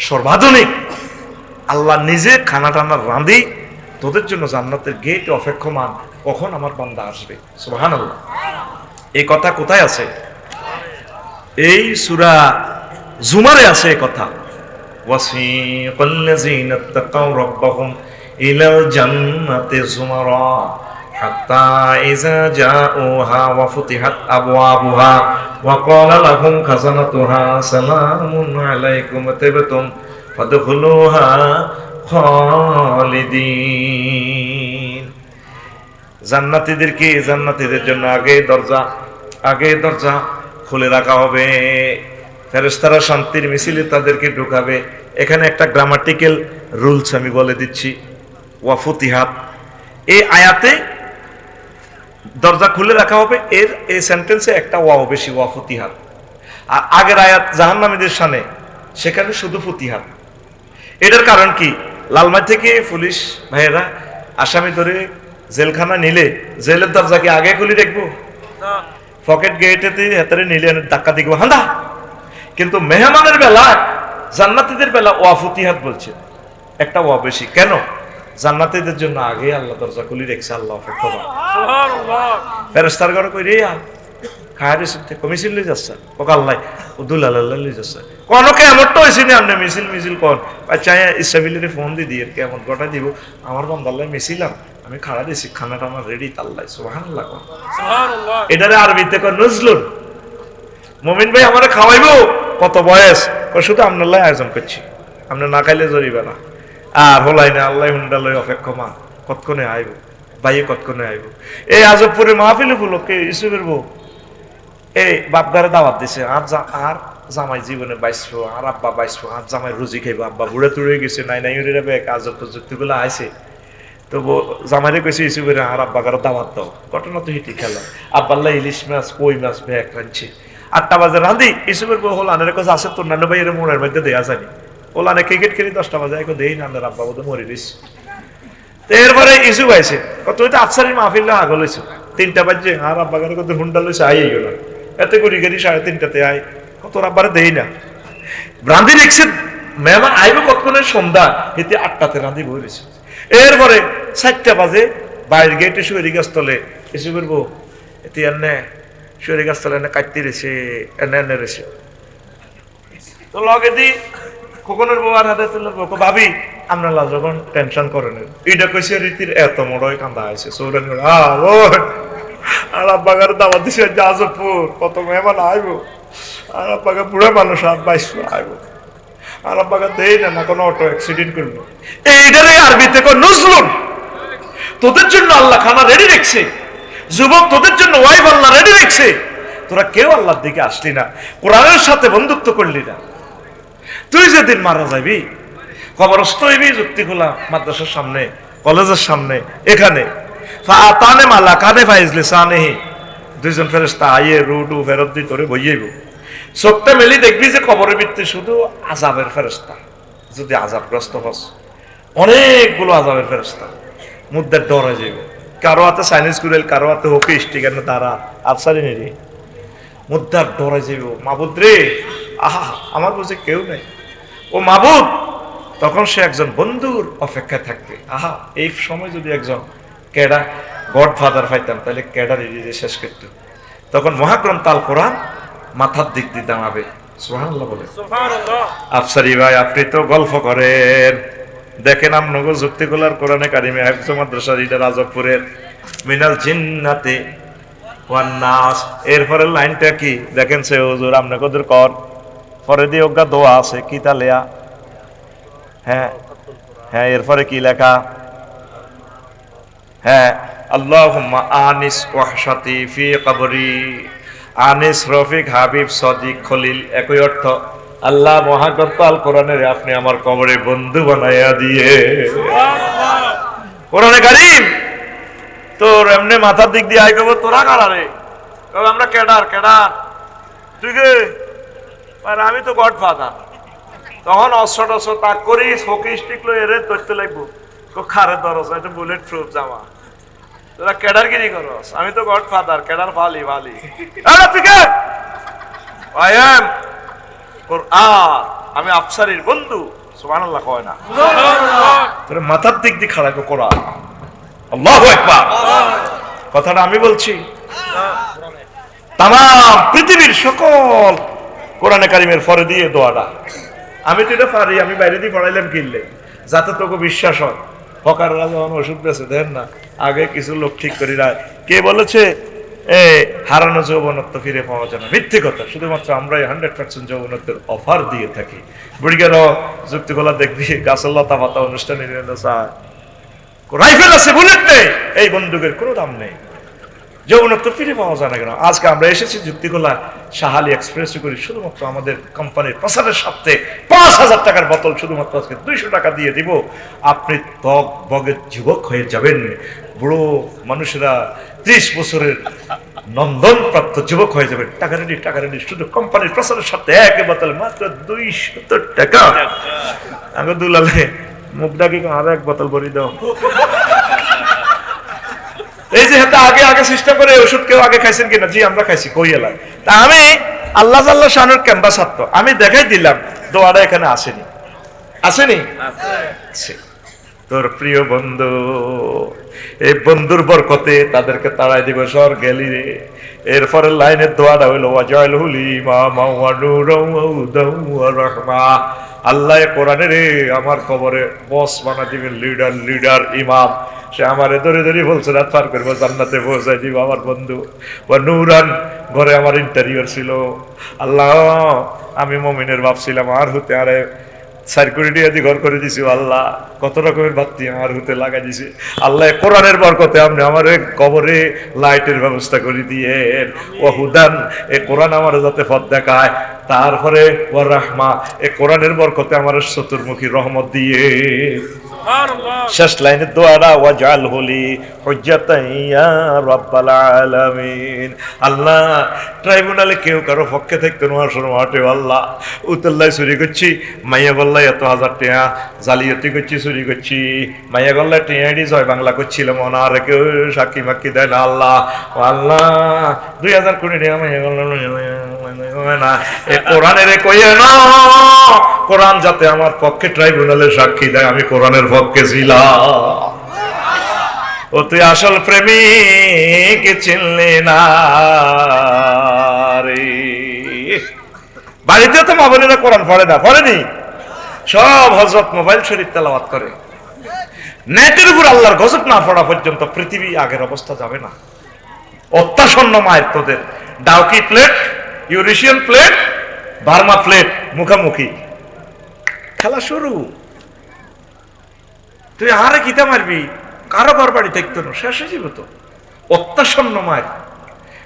সর্বাধুনিক, আল্লাহ নিজে খানা টানা রাঁধি তোদের জন্য জান্নাতের গেট অপেক্ষমান, কখন আমার বান্দা আসবে। সুবহানাল্লাহ। এই কথা কোথায় আছে? এই সূরা জুমারে আছে এই কথা। ওয়াসিকাল্লাযীনা তাকাউ রাব্বাহুম ইলাল জান্নাতি যুমারা হাত্তা ইযা জাউহা ওয়া ফুতিহাত আবওয়াবুহা ওয়া ক্বালা লাহুম খাযানাতুহা সালামুন আলাইকুম তিবতুম ফাদখুলুহা খালিদিন। জান্নাতীদের জন্য আগে দরজা খুলে রাখা হবে, ফেরেশতারা শান্তির মিছিলে তাদেরকে ঢুকাবে। এখানে একটা গ্রামাটিক্যাল রুলস আমি বলে দিচ্ছি। ওয়া ফুতিহাত, এই আয়াতে দরজা খুলে রাখা হবে, এর এই সেন্টেন্সে একটা ওয়াও বেশি, ওয়া ফুতিহাত। আর আগের আয়াত জাহান্নামীদের শানে, সেখানে শুধু ফুতিহাত। এটার কারণ কি? লালমাই থেকে পুলিশ ভাইয়েরা আসামি ধরে জেলখানা নিলে জেলের দরজা কি আগে খুলে দেখবো? পকেট গেটেতে হেতারে নিলে ধাক্কা দিব হান্দা। কিন্তু মেহমানের বেলা, জান্নাতীদের বেলা ওয়া ফুতিহাত বলছে, একটা ওয়া বেশি। কেন? জান্নাতীদের জন্য আগে আল্লাহ দরজা খুলে রেখেছে, আল্লাহ ফেরেশতার ঘরে কই রে খায়ারে সুতে কমিশন লই যাচ্ছে ওক আল্লাহ উদুল আল্লাহ লই যাচ্ছে কোন কেমনটা হইছে নি আপনি মিছিল কোন আচ্ছা ইসরাফিলের ফোন দিয়ে কেমন গটা দিব আমার বান্দা আল্লাহ মিছিলাম আমি খাড়া দিছি খানাটা আমার রেডি আল্লাহ সুবহানাল্লাহ সুবহানাল্লাহ। এটারে আরবিতে কয় নজলুন। মুমিন ভাই আমারে খাওয়াইবো, কত বয়স? শুধু আপনার আয়োজন করছি, আপনি না খাইলে জরিবে না। আর হলাই না আল্লাহ হুন্ডালয় অপেক্ষমান কতক্ষণে আইব ভাইয়ে, কতক্ষণে আইব। এই আজবপুরে মাহফিল উপলক্ষে ইসুফের বউ এই বাপগারে দাওয়াত দিছে, আর জামাই জীবনে বাইসবো, আর আব্বা বাইসবো, আর জামাই রুজি খাইবো। আব্বা বুড়ে তুড়ে গেছে, নাই আজব প্রযুক্তিগুলো আইছে। তো জামাইরে কইছে ইসুফের আর আব্বা গারে দাওয়াত দাও। ঘটনা তো হিটি খেলা, আব্বাল্লাহ ইলিশ মাছ কই মাছ ব্যাগ রাঁধছে। 8টা বাজে রাঁধি, ইসুফের বউ হল আনের কাছে আছে তোর নানু ভাইয়ের মোড়ের মধ্যে দেয়া জানি ওলানে ক্রিকেট খেলি 10টা বাজে এখন দেই না আব্বা বোধ মরে দিস। এরপরে ইসুফ আইছে, তুই তো আফসারি মাহফিল আগল হয়েছ 3টা বাজে, আর আব্বা গারে কত হুন্ডা লইছে আই গেল এতে করি গাড়ি 3:30-তে আয়, তোর আব্বারে দেই না। রাঁধি দেখছে মেহমান আইব কতক্ষণে সন্ধ্যা, এতে 8টাতে রাঁধি বইছে। এরপরে 4টা বাজে বাইরের গেটে শুয়ে গাছ তলে এসে বলবো এতে এনে শুয়ে গাছ তলে এনে কাটতে রেছে এনে রয়েছে তো লগে দি খোকনের বউয়ার হাতে তুলে বউকে ভাবি আপনারা যখন টেনশন করেন এইটা কইছে রীতির এত মোড়ই কান্দা আছে সৌরান আর আব্বাগার দাওয়াত দিছে যাজপুর কত মেহমান আইব আর আব্বাগা বুড়া মানুষ আর 22 আইব আর আব্বাগা দেই না কোনো অটো অ্যাক্সিডেন্ট করলো এইটারে আরবিতে কো নজরুল তোদের জন্য আল্লাহ খানা রেডি রেখেছে যুবক তোদের জন্য ওয়াইফ আল্লাহ রেডি রেখেছে তোরা কেউ আল্লাহর দিকে আসলি না কোরআনের সাথে বন্ধুত্ব করলি না তুই যেদিন মারা যাবি কবরস্থ হইবি যুক্তিখোলা মাদ্রাসার সামনে কলেজের সামনে এখানে ফাতানে মালা কানে ফাইজলে সানেহি দুইজন ফেরেশতা আইয়ে রুডু ফেরত দি তোরে বইয়েইব চোখটা মেলি দেখবি যে কবরের ভিতরে শুধু আযাবের ফেরেশতা যদি আযাবগ্রস্ত হস অনেকগুলো আযাবের ফেরেশতা মুদ্দার ডর হয়ে যাবে কারো হাতে সাইনিস কুরেল কারো হাতে হকি স্টিকার দ্বারা আফসারি নেই মুদ্দার ডর হয়ে যাবে মাবুদ রে আহা আমার বুঝে কেউ নাই ও মাবুদ তখন সে একজন বন্ধুর অপেক্ষায় থাকবে আহা এই সময় যদি একজন কেডা গডফাদার পাইতাম তাহলে কেডা রিলিজে শেষ করত তখন মহাগ্রন্থ আল কোরআন মাথার দিক দিয়ে দাঁড়াবে সুবহানাল্লাহ বলে আফসারি ভাই আপনি তো গল্প করেন দেখেন আমনগর যুক্তিগুলার কোরআনে কারিমে হাফেজ মাদ্রাসা রিডার আজবপুরের মিনাল জিন্নাতে ওয়ান নাস এরপরের লাইনটা কি দেখেন সে হুজুর আপনাদের কর পরে দিয়ে ওগা দোয়া আছে কি তা লেয়া হ্যাঁ হ্যাঁ এরপরে কি লেখা হ্যাঁ আল্লাহুম্মা আনিস ওয়াহশাতি ফি কবরি আনিস রফিক হাবিব সদিক খলিল একই অর্থ আল্লাহ মহাগ্রন্থ আল কোরআনের আপনি আমার কবরে বন্ধু বানাইয়া দিয়ে কোরআনে কারীম তোর এমনি মাথার দিক দিয়ে আই কব তোরা কারারে তবে আমরা কেডার তুই কে আমি তো গডফাদার তখন অস্ত্র টস্ত্র তাক করি হকি স্টিক লই এরে ধরতে লাগবো খারে ধরস এটা বুলেট প্রুফ জামা তোরা কেডার গিরি করস আমি তো গডফাদার কেডার ভালি তুই কে আই এম কোরআন আমি আফসারির বন্ধু সুবহানাল্লাহ কয় না তোর মাথার দিক দিয়ে খাড়া কোরআন আল্লাহু আকবার কথাটা আমি বলছি তাম পৃথিবীর সকল কোরআনে কারিমের ফরে দিয়ে দোয়াটা আমি তো এটা পারি আমি বাইরে দিয়ে পড়াইলাম কিনলে যাতে তোকে বিশ্বাস হয় হকাররা যখন ওষুধ বেছে দেন না আগে কিছু লোক ঠিক করি না কে বলেছে হারানো যৌবনত্ব ফিরে পাওয়া যায় না মিথ্যে কথা শুধুমাত্র আমরাই 100% যৌবনত্বের অফার দিয়ে থাকি বুড়িগারও যুক্তিগুলা দেখবি গাছের লতা পাতা অনুষ্ঠানে রাইফেল আছে বুলেট নেই এই বন্দুকের কোনো দাম নেই যৌবনত্ব ফিরে পাওয়া যায় না কেন আজকে আমরা এসেছি যুক্তিগুলা শাহালি এক্সপ্রেস করি শুধুমাত্র আমাদের কোম্পানির প্রচারের সাথে 5,000 টাকার বোতল শুধুমাত্র আজকে 200 টাকা দিয়ে দিব আপনি ত্বক বগের যুবক হয়ে যাবেন বুড়ো মানুষেরা 30 বছরের নন্দন প্রাপ্ত যুবক হয়ে যাবেন টাকা রেডি শুধু কোম্পানির প্রচারের সাথে এক বোতল মাত্র 200 টাকা আগে দুলালে মুখ ডাকি আর এক বোতল ভরি দাও এই যে হাতে আগে সিস্টেম করে ওষুধ কেউ আগে খাইছেন কিনা জি আমরা খাইছি কই এলাম তা আমি আল্লাহ জাল্লাহ শানুর ক্যাম্পাস ছাত্র আমি দেখাই দিলাম দোয়াটা এখানে আসেনি আছে তোর প্রিয় বন্ধু এই বন্ধুর বরকতে তাদেরকে তাড়াই দিব সর গেলি রে এরপরে লাইনের দোয়াটা হইল ওয়াজাইলহুল ইমামা ওয়া নূরাও ওয়া হুদাও ওয়া রাহমা আল্লাহ কোরআনে রে আমার কবরে বস বানা দিবেন লিডার ইমাম সে আমারে ধরে বলছে রাত পার করবো জান্নাতে পৌঁছাই দিব আমার বন্ধু ও নূরান ঘরে আমার ইন্টারিয়র ছিল আল্লাহ আমি মুমিনের বাপ ছিলাম আর হতে আরে সার্কুরিটি আদি ঘর করে দিছি আল্লাহ কত রকমের বাতি আমার হতে লাগাই দিছি আল্লাহ কোরআনের বরকতে আপনি আমার কবরে লাইটের ব্যবস্থা করে দিয়ে ও হুদান এ কোরআন আমার যাতে পথ দেখায় তারপরে ও রাহমা এ কোরআনের বরকতে আমার চতুর্মুখী রহমত দিয়ে শেষ লাইনের দোয়াটা ওয়াজআলহু লি হুজ্জাতান ইয়া রাব্বাল আলামিন আল্লাহ ট্রাইব্যুনালে কেউ কারো পক্ষে থাকতে নোয়ার মাঠে আল্লাহ উতল্লাই চুরি করছি মাইয়া গল্লায় এত হাজার টাকা জালিয়াতি করছি চুরি করছি মাইয়া গল্লায় টিআইডি জয় বাংলা করছিলাম ওনার কেউ সাক্ষী মাক্ষী দেয় না আল্লাহ 2000 কোটি টাকা মাইয়া গল্লা না এ কোরআনের কইয়ে না কোরআন যাতে আমার পক্ষে ট্রাইব্যুনালে সাক্ষী দেয় আমি কোরআনের পক্ষে ছিলাম ও তুই আসল প্রেমিক চিনলি না রে বাড়িতেও তো মা বোনেরা কোরআন পড়ে না, পড়েনি? সব হযরত মোবাইল শরীফ তেলাওয়াত করে। নেটের উপর আল্লাহর গজব না পড়া পর্যন্ত পৃথিবী আগের অবস্থা যাবে না। অত্যাসন্ন মায়ের তোদের Dawki plate, Eurasian plate, Burma plate মুখামুখি, খেলা শুরু। তুই আরে কিতা মারবি? কারো ঘর বাড়ি দেখতো না, শেষ হয়ে যাবে তো। অত্যাসন্ন মায়ের।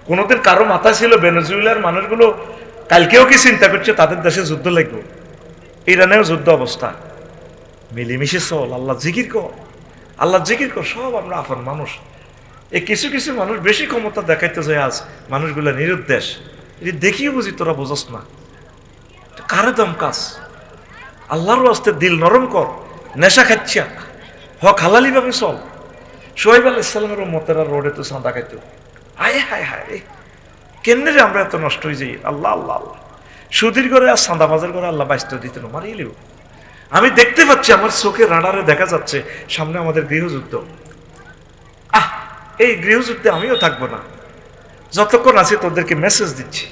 কোনোদিন কারো মাথা ছিল ভেনেজুয়েলার মানুষগুলো কালকেও কি চিন্তা করছে তাদের দেশে যুদ্ধ লাগবে? ইরানেও যুদ্ধ অবস্থা। মিলিমিশে চল, আল্লাহ জিকির কর, আল্লাহ জিকির কর। সব আমরা আপন মানুষ। এই কিছু কিছু মানুষ বেশি ক্ষমতা দেখাইতে যায় আজ, মানুষগুলা নিরুদ্দেশ। এটি দেখিও বুঝি তোরা বোঝস না। কারে দম কাজ? আল্লাহর রাস্তায় দিল নরম কর। নেশা খাচ্ছা হক হালালি ভাবে চল। সোহাইব আলাইহিস সালামের উম্মতেরা রোডে তো চাঁদা খাইতো। হায় হায় হায়, কেমনে যে আমরা এত নষ্ট হয়ে যাই। আল্লাহ আল্লাহ আল্লাহ। সুদীর করে আর চাঁদাবাজের করে আল্লাহ বাইস্ত দিত না, মারিয়ে। আমি দেখতে পাচ্ছি, আমার চোখে রাডারে দেখা যাচ্ছে সামনে আমাদের গৃহযুদ্ধ। এই গৃহযুদ্ধে আমিও থাকবো না যতক্ষণ আছি। তোদেরকে মেসেজ দিচ্ছি,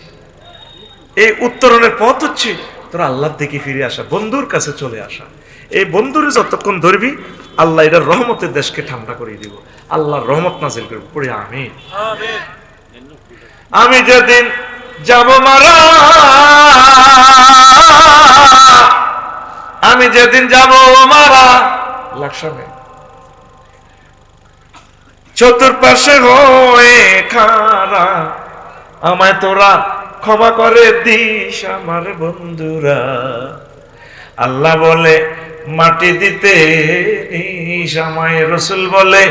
এই উত্তরণের পথ হচ্ছে তোরা আল্লাহর দিকে ফিরে আসা, বন্ধুর কাছে চলে আসা। এই বন্ধুরে যতক্ষণ ধরবি আল্লাহ এটার রহমতের দেশকে ঠান্ডা করে দিব, আল্লাহর রহমত নাজিল করবো। পড়ি আমিন। আমি যেদিন যাব মারা, আমি যেদিন যাব মারা, লাকসামে চতুর্পাশে হয়ে খারা, আমায় তোরা ক্ষমা করে দিস আমার বন্ধুরা। আল্লাহ বলে মাটি দিতে নিস, আমায় রসুল বলে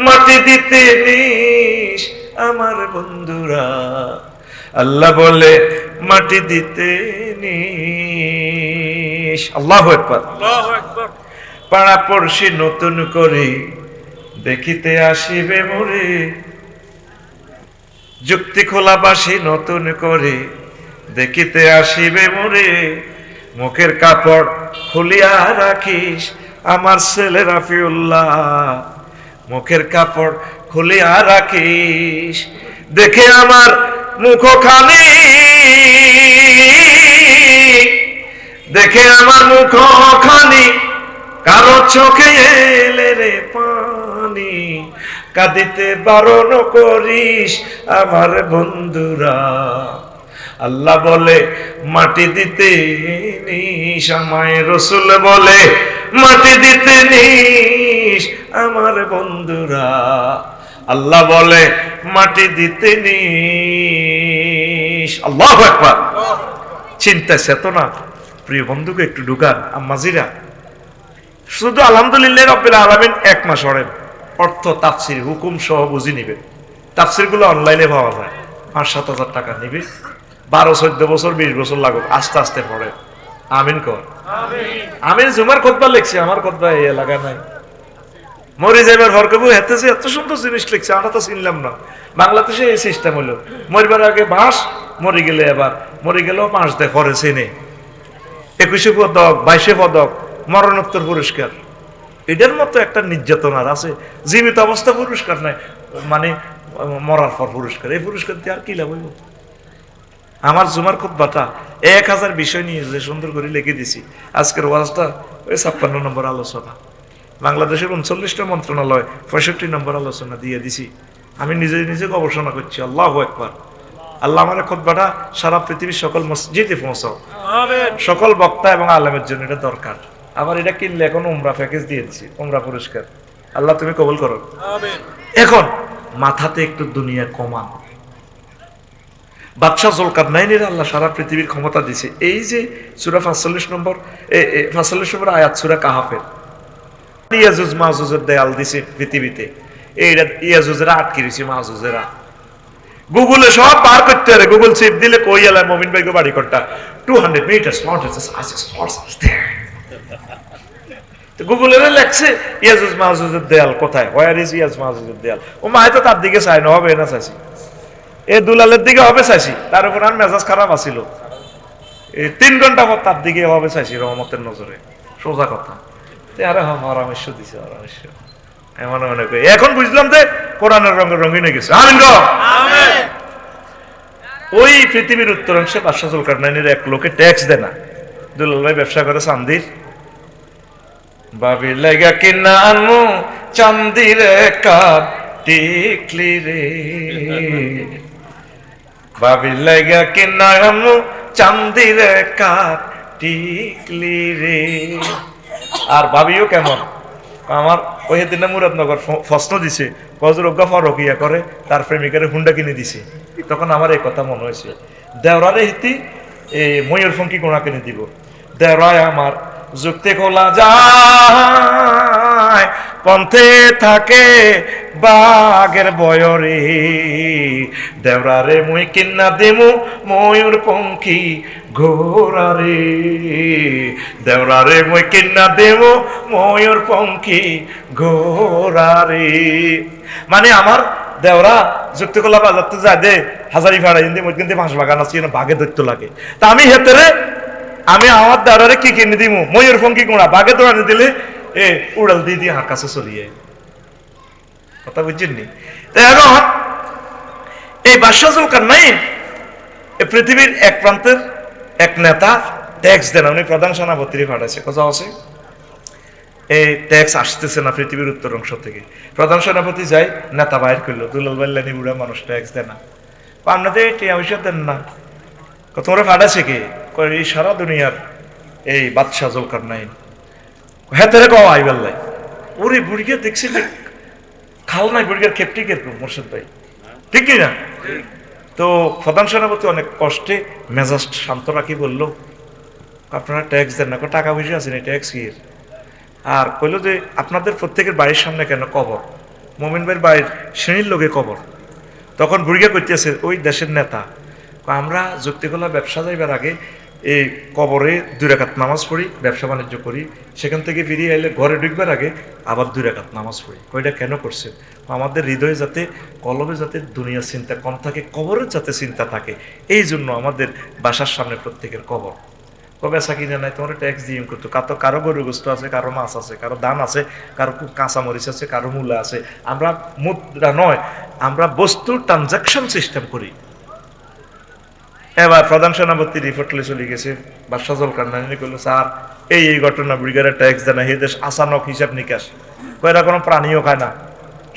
মাটি দিতে নিস আমার বন্ধুরা। আল্লাহ বলে মাটি দিতে নিস। আল্লাহু আকবার। পাড়া পড়শি নতুন করে দেখিতে আসিবে মোরে, যুক্তি খোলাবাসী নতুন করে দেখিতে আসিবে মোরে। মুখের কাপড় খুলিয়া রাখিস আমার ছেলে রাফিউল্লাহ, মুখের কাপড় খুলিয়া রাখিস। দেখে আমার মুখ খালি, দেখে আমার মুখ খালি, কারো চোখে এলে রে পানি। কাঁদিতে বারণ করিস আমার বন্ধুরা। আল্লাহ বলে মাটি দিতে নিস, আমায় রসুল বলে মাটি দিতে নিস আমার বন্ধুরা। আল্লাহ বলে মাটি দিতে নিস। আল্লাহু আকবার। চিন্তা চেতনা প্রিয় বন্ধুকে একটু ঢুকান। আম্মাজিরা, শুধু আলহামদুলিল্লাহ রাব্বিল আলামিন এক মাস পড়েন, অর্থ তাফসির হুকুম সহ বুঝে নিবেন। তাফসির গুলো অনলাইনে পাওয়া যায়, 5-7 হাজার টাকা নিবে। 12-14 বছর 20 বছর লাগুক, আস্তে আস্তে পড়ে। আমিন কর। আমি জুমার খুতবা লিখছি, আমার খুতবা এই এলাকা নাই। মরে যাইবার ভর কবু হেতেছে, এত সুন্দর জিনিস লিখছে, আমরা তো চিনলাম না। বাংলাদেশে এই সিস্টেম হলো, মরিবার আগে বাঁশ, মরে গেলে এবার মরে গেলেও বাঁশ দেয়, ঘরে চেনে। 21 পদক 22 পদক, মরণোত্তর পুরস্কার। এটার মতো একটা নির্যাতনার আছে। জীবিত অবস্থা পুরস্কার নাই, মানে মরার পর পুরস্কার। এই পুরস্কার দিয়ে আর কি লাভ হইব? আমার জুমার খুতবাটা 1000 বিষয় নিয়ে যে সুন্দর করে লিখে দিছি। আজকের ওয়াজটা ওই 56 নম্বর আলোচনা। বাংলাদেশের 39টা মন্ত্রণালয় 65 নম্বর আলোচনা দিয়ে দিছি। আমি নিজে নিজে গবেষণা করছি। আল্লাহু আকবার। আল্লাহ আমার খুতবাটা সারা পৃথিবীর সকল মসজিদে পৌঁছাও। সকল বক্তা এবং আলেমের জন্য এটা দরকার। আবার এটা কিনলে এখন উমরা প্যাকেজ দিয়ে দিচ্ছি, উমরা পুরস্কার। আল্লাহ তুমি কবুল করো। এখন মাথাতে একটু দুনিয়া কমান। বাদশাহ জুলকারনাইনের আল্লাহ সারা পৃথিবীর ক্ষমতা দিছে। এই যে সূরা 45 নম্বর আয়াত সূরা কাহাফের, ইয়াজুজ মাজুজের দেয়াল দিছে পৃথিবীতে। এইটা ইয়াজুজেরা আটকে দিছে, মাজুজেরা। গুগলে সব পার করতে পারে, গুগল চিপ দিলে কই এলাকায় মমিন ভাইকে বাড়ি করটা 200 মিটার গুগলের লেখছে ইয়াজুজ মাজুজের দেয়াল কোথায়, হোয়ার ইজ ইয়াজ মাজুজের দেয়াল। ও মায় তো তার দিকে চাই না, হবে না চাইছি, এই দুলালের দিকে হবে চাইছি। তার উপর আর মেজাজ খারাপ আছিল, এই 3 ঘন্টা পর তার দিকে হবে চাইছি রহমতের নজরে। সোজা কথা। আরে পরামর্শ দিছে, পরামর্শ এমন মনে করি। এখন বুঝলাম যে কোরআনের রঙে রঙিন হয়ে গেছে। আমিন গো। ওই পৃথিবীর উত্তরাংশে বাদশাহ জুলকারনাইনের এক লোকে ট্যাক্স দেয় না। দুলাল ভাই ব্যবসা করে চান্দির, বাবি লেগা কিনা আনমু চান্দির কাপ টিকলি রে, বাবি লেগা কিনা আনমু চান্দির কাপ টিকলি রে। আর ভাবিও কেমন, আমার ওই দিনে মুরাদনগর প্রশ্ন দিছে, ফজর অজ্ঞা ফরকিয়া করে তার প্রেমিকারে হুন্ডা কিনে দিছে। তখন আমার এই কথা মনে হয়েছে, দেওরারে হিতি এই ময়ূর ফঙ্কি গোড়া কিনে দিব, দেওরায় আমার যুক্তি খোলা যায়, পন্থে থাকে বাঘের বয়রে, দেওরারে মুই কিন্না দেমু ময়ূর পঙ্খী ঘোড়ারে, দেওরারে মুই কিন্না দেমু ময়ূর পঙ্খী ঘোড়ারে। মানে আমার দেওরা যুক্তিকলা বাজারতে যায় দে হাজারি ভাড়া হিন্দি মই কিন্তু মাস বাগান আছে বাঘে দৈত্য লাগে, তা আমি হেতরে আমি আমার দেওরারে কি কিনে দিব ময়ূর পঙ্খী ঘোড়া, বাঘে দৌড়ানি দিলে এ উড়াল দিয়ে দিয়ে হাঁর কাছে চলিয়ে, কথা বুঝছেন নি? তাই এখন এই বাদশাহ জুলকারনাইন পৃথিবীর এক প্রান্তের এক নেতা ট্যাক্স দেন, উনি প্রধান সেনাপতিরে পাঠাইছে, কথা আছে এই ট্যাক্স আসতেছে না পৃথিবীর উত্তর অংশ থেকে। প্রধান সেনাপতি যাই নেতা বাইর করলো, দুলাল বাল্লানি বুড়া মানুষ ট্যাক্স দেয় না, আপনাদের টিয়া পয়সা দেন না, তোমরা ফাটাছে কে? এই সারা দুনিয়ার এই বাদশাহ জুলকারনাইন। হ্যাঁ তেরে কও আই বেল্লাই ওরে বুড়িকে দেখছি খাল নাই, বুড়িয়ার খেপটি কেরকম মোর্শেদ ভাই, ঠিক কি না? তো প্রধান সেনাপতি অনেক কষ্টে মেজাজ শান্ত রাখি বললো, আপনারা ট্যাক্স দেন না, টাকা পয়সা আছে না, ট্যাক্স কি? আর কইলো যে আপনাদের প্রত্যেকের বাড়ির সামনে কেন কবর, মোমিন ভাইয়ের বাড়ির শ্রেণীর লোকে কবর। তখন বুড়িয়া করতেছে ওই দেশের নেতা, আমরা যুক্তিকলা ব্যবসা যাইবার আগে এই কবরে 2 রাকাত নামাজ পড়ি, ব্যবসা বাণিজ্য করি, সেখান থেকে ফিরিয়ে আইলে ঘরে ঢুকবার আগে আবার 2 রাকাত নামাজ পড়ি। কয়টা কেন করছে? আমাদের হৃদয়ে যাতে কলবে যাতে দুনিয়া চিন্তা কম থাকে, কবরের যাতে চিন্তা থাকে, এই জন্য আমাদের বাসার সামনে প্রত্যেকের কবর। বেচা কিনে নাই, তোমার ট্যাক্স দিয়ে করতো, কারো গরু গোস্ত আছে, কারো মাছ আছে, কারো ধান আছে, কারো কাঁচা মরিচ আছে, কারো মূলা আছে। আমরা মুদ্রা নয়, আমরা বস্তুর ট্রানজাকশন সিস্টেম করি। এবার প্রধান সেনাপতি রিপোর্ট চলে গেছে, বাদশাহ জুলকারনাইন কইল স্যার এই ঘটনা, বুড়িগারে ট্যাক্স দেয় না, এই দেশ আচানক হিসাব নিকাশ, কয়রা কোনো প্রাণীও খায় না,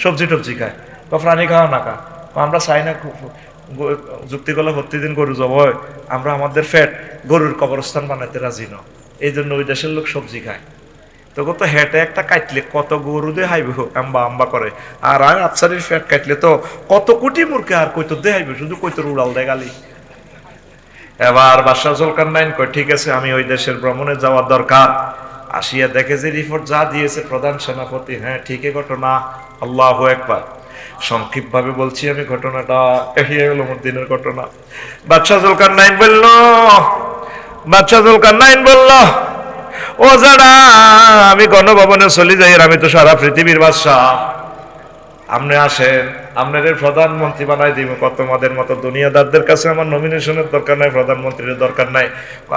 সবজি টবজি খায়, প্রাণী খাওয়া না খা, আমরা চাই না যুক্তি করলে প্রতিদিন গরু জব হয়, আমরা আমাদের ফ্যাট গরুর কবরস্থান বানাইতে রাজি ন, এই জন্য ওই দেশের লোক সবজি খায়। তো কত হেঁটে একটা কাটলে কত গরু দিয়ে হাইবে আম্বা আম্বা করে, আর আফসারির ফ্যাট কাটলে তো কত কোটি মুরকে আর কইতো দে হাইবে, শুধু কইতো উড়াল দেয় গালি। এবার বাদশাহ জুলকারনাইন কয় ঠিক আছে, আমি ওই দেশের ভ্রমণে যাওয়ার দরকার। আসিয়া দেখে যে রিপোর্ট যা দিয়েছে প্রধান সেনাপতি, হ্যাঁ ঠিকই ঘটনা, আল্লাহু আকবার। সংক্ষিপ্ত ভাবে বলছি আমি ঘটনাটা, ইহিয়া উলুমুদ্দিনের ঘটনা। বাদশাহ জুলকারনাইন বলল ও যারা আমি গণভবনে চলে যাই, আমি তো সারা পৃথিবীর বাদশাহ, আপনি আসেন, আপনার প্রধানমন্ত্রী বানাই দিব। কত তোমাদের মতো দুনিয়াদারদের কাছে আমার নমিনেশনের দরকার নাই, প্রধানমন্ত্রীর দরকার নাই,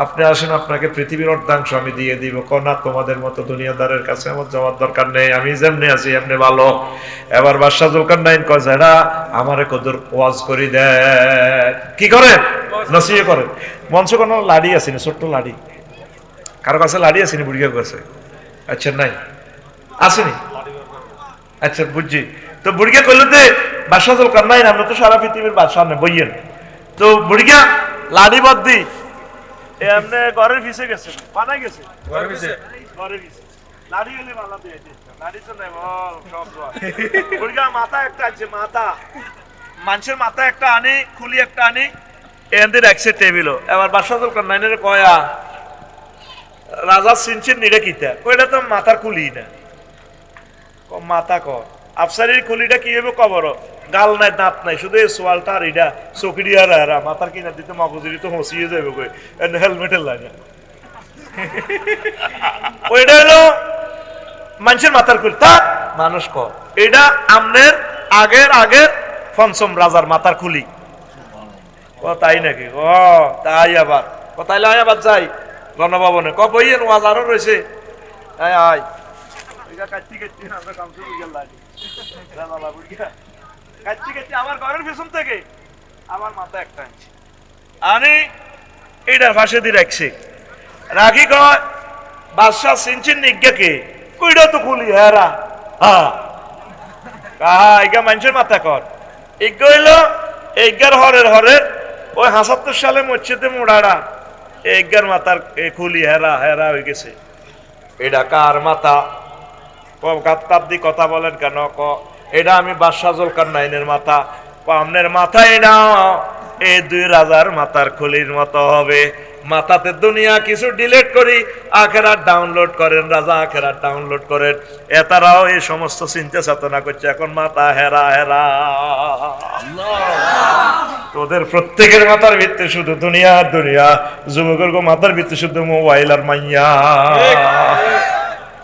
আপনি আসেন, আপনাকে পৃথিবীর অর্ধাংশ আমি দিয়ে দিব। না, তোমাদের মতো দুনিয়াদারের কাছে আমার যাওয়ার দরকার নেই, আমি যেমনি আছি এমনি ভালো। এবার বাদশাহ জুলকারনাইন কয় যারা আমারে কদর ওয়াজ করি দেয়, কি করেন? নসিহত করেন। মঞ্চ কোনো লাড়ি আসেনি, ছোট্ট লাড়ি, কারো কাছে লাড়ি আসেনি? বুড়িয়া কাছে আচ্ছা নাই, আসেনি? আচ্ছা বুঝছি। তো বুড়িয়া কইল যে বাদশাহ জুলকারনাইন আমরা তো সারা পৃথিবীর বাদশাহ সামনে বইয়েন। তো বুড়িয়া লাড়ি বাদ দি এমনি ঘরের পিছে গেছে, বানাই গেছে ঘরের পিছে, লাড়ি গেলে মালা দিয়ে লাড়ি তো নাই সব বুড়িয়া মাথা একটা আছে, মাথা মানুষের মাথা একটা আনি, খুলি একটা আনি, এদের রাখছে টেবিল। এবার বাদশাহ জুলকারনাইনের কয়া রাজা সিনছেন নিরে কিতা, ওইটা তো মাথার খুলি না, মাথা ক আফসারির খুলিটা কি হবে কবর, গাল নাই দাঁত নাই, শুধু এই সোয়ালটা আর এটা চকিরি আর মাথার কিনা দিতে মগজুরি তো হসিয়ে যাবে কই, হেলমেটের লাগে ওইটা হলো মানুষের মাথার খুলি। তা মানুষ ক এটা আমনের আগের পঞ্চম রাজার মাথার খুলি। ও তাই নাকি? ও তাই আবার তাইলে আবার যাই গণভবনে, ক বইয়ের ওয়াজ আরো রয়েছে, আয় আমার ঘরের পেছন থেকে আমার মাথা একটা আনছি, আনি এটার পাশে দিয়ে রাখছে, রাখি কয় বাদশাহ চিনচিন নিজ্ঞাকে কইটা তো খুলি হেরা ইগা মানুষের মাথা কর ইজ্ঞ হইল ইজ্ঞার হরের ওই ৭৭ সালে মসজিদে মোড়াড়া ইজ্ঞার মাথার খুলি হেরা হেরা হয়ে গেছে। এটা কার মাথা? গাত্তাবদি কথা বলেন কেন? এটা আমি বাদশাহ জুলকারনাইনের মাথা। আপনার মাথা এটা এই ২ রাজার মাথার খুলির মতো হবে। মাথাতে দুনিয়া কিছু ডিলিট করি, আখেরাত ডাউনলোড করেন, রাজা আখেরাত ডাউনলোড করেন। এতারাও এই সমস্ত চিন্তা চেতনা করছে, এখন মাথা হেরা হেরা। তোদের প্রত্যেকের মাথার ভিত্তি শুধু দুনিয়া দুনিয়া, যুবকের মাথার ভিত্তি শুধু মোবাইল আর মাইয়া।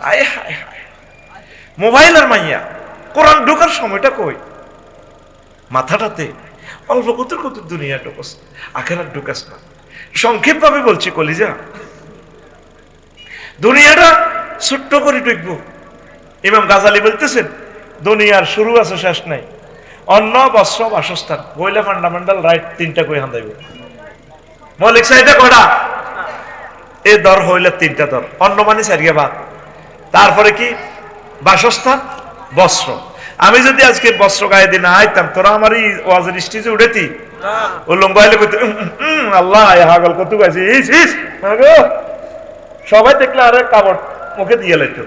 আয় হায় হায়, মোবাইল আর মাইয়া। কোরআন ঢোকার সময়টা কই? মাথাটাতে অল্প কত কত দুনিয়া ঢোকাস, আখেরাত ঢোকাস না। সংক্ষেপ ভাবে বলছি কলিজা, দুনিয়াটা ছোট্ট করে ঢুকবো। ইমাম গাজালি বলতেছেন দুনিয়ার শুরু আছে শেষ নাই। অন্ন, বস্ত্র, বাসস্থান, বইলা ফান্ডামেন্টাল রাইট ৩টা কই হান্দাইব। মৌলিক চাহিদা কটা? এ দর হইলে ৩টা দর। অন্ন মানে সারিয়া ভাত, তারপরে কি বাসস্থান, বস্ত্র। আমি যদি আজকে বস্ত্র গায়ে দিয়ে না আইতাম, তোরা আমার এই ওয়াজের স্টেজে উঠেতি ও লম্বাইলে কইতে আল্লাহ হাগল কত গাইছিস, সবাই দেখলে আরে কাপড় মুখে দিয়ে লাইত।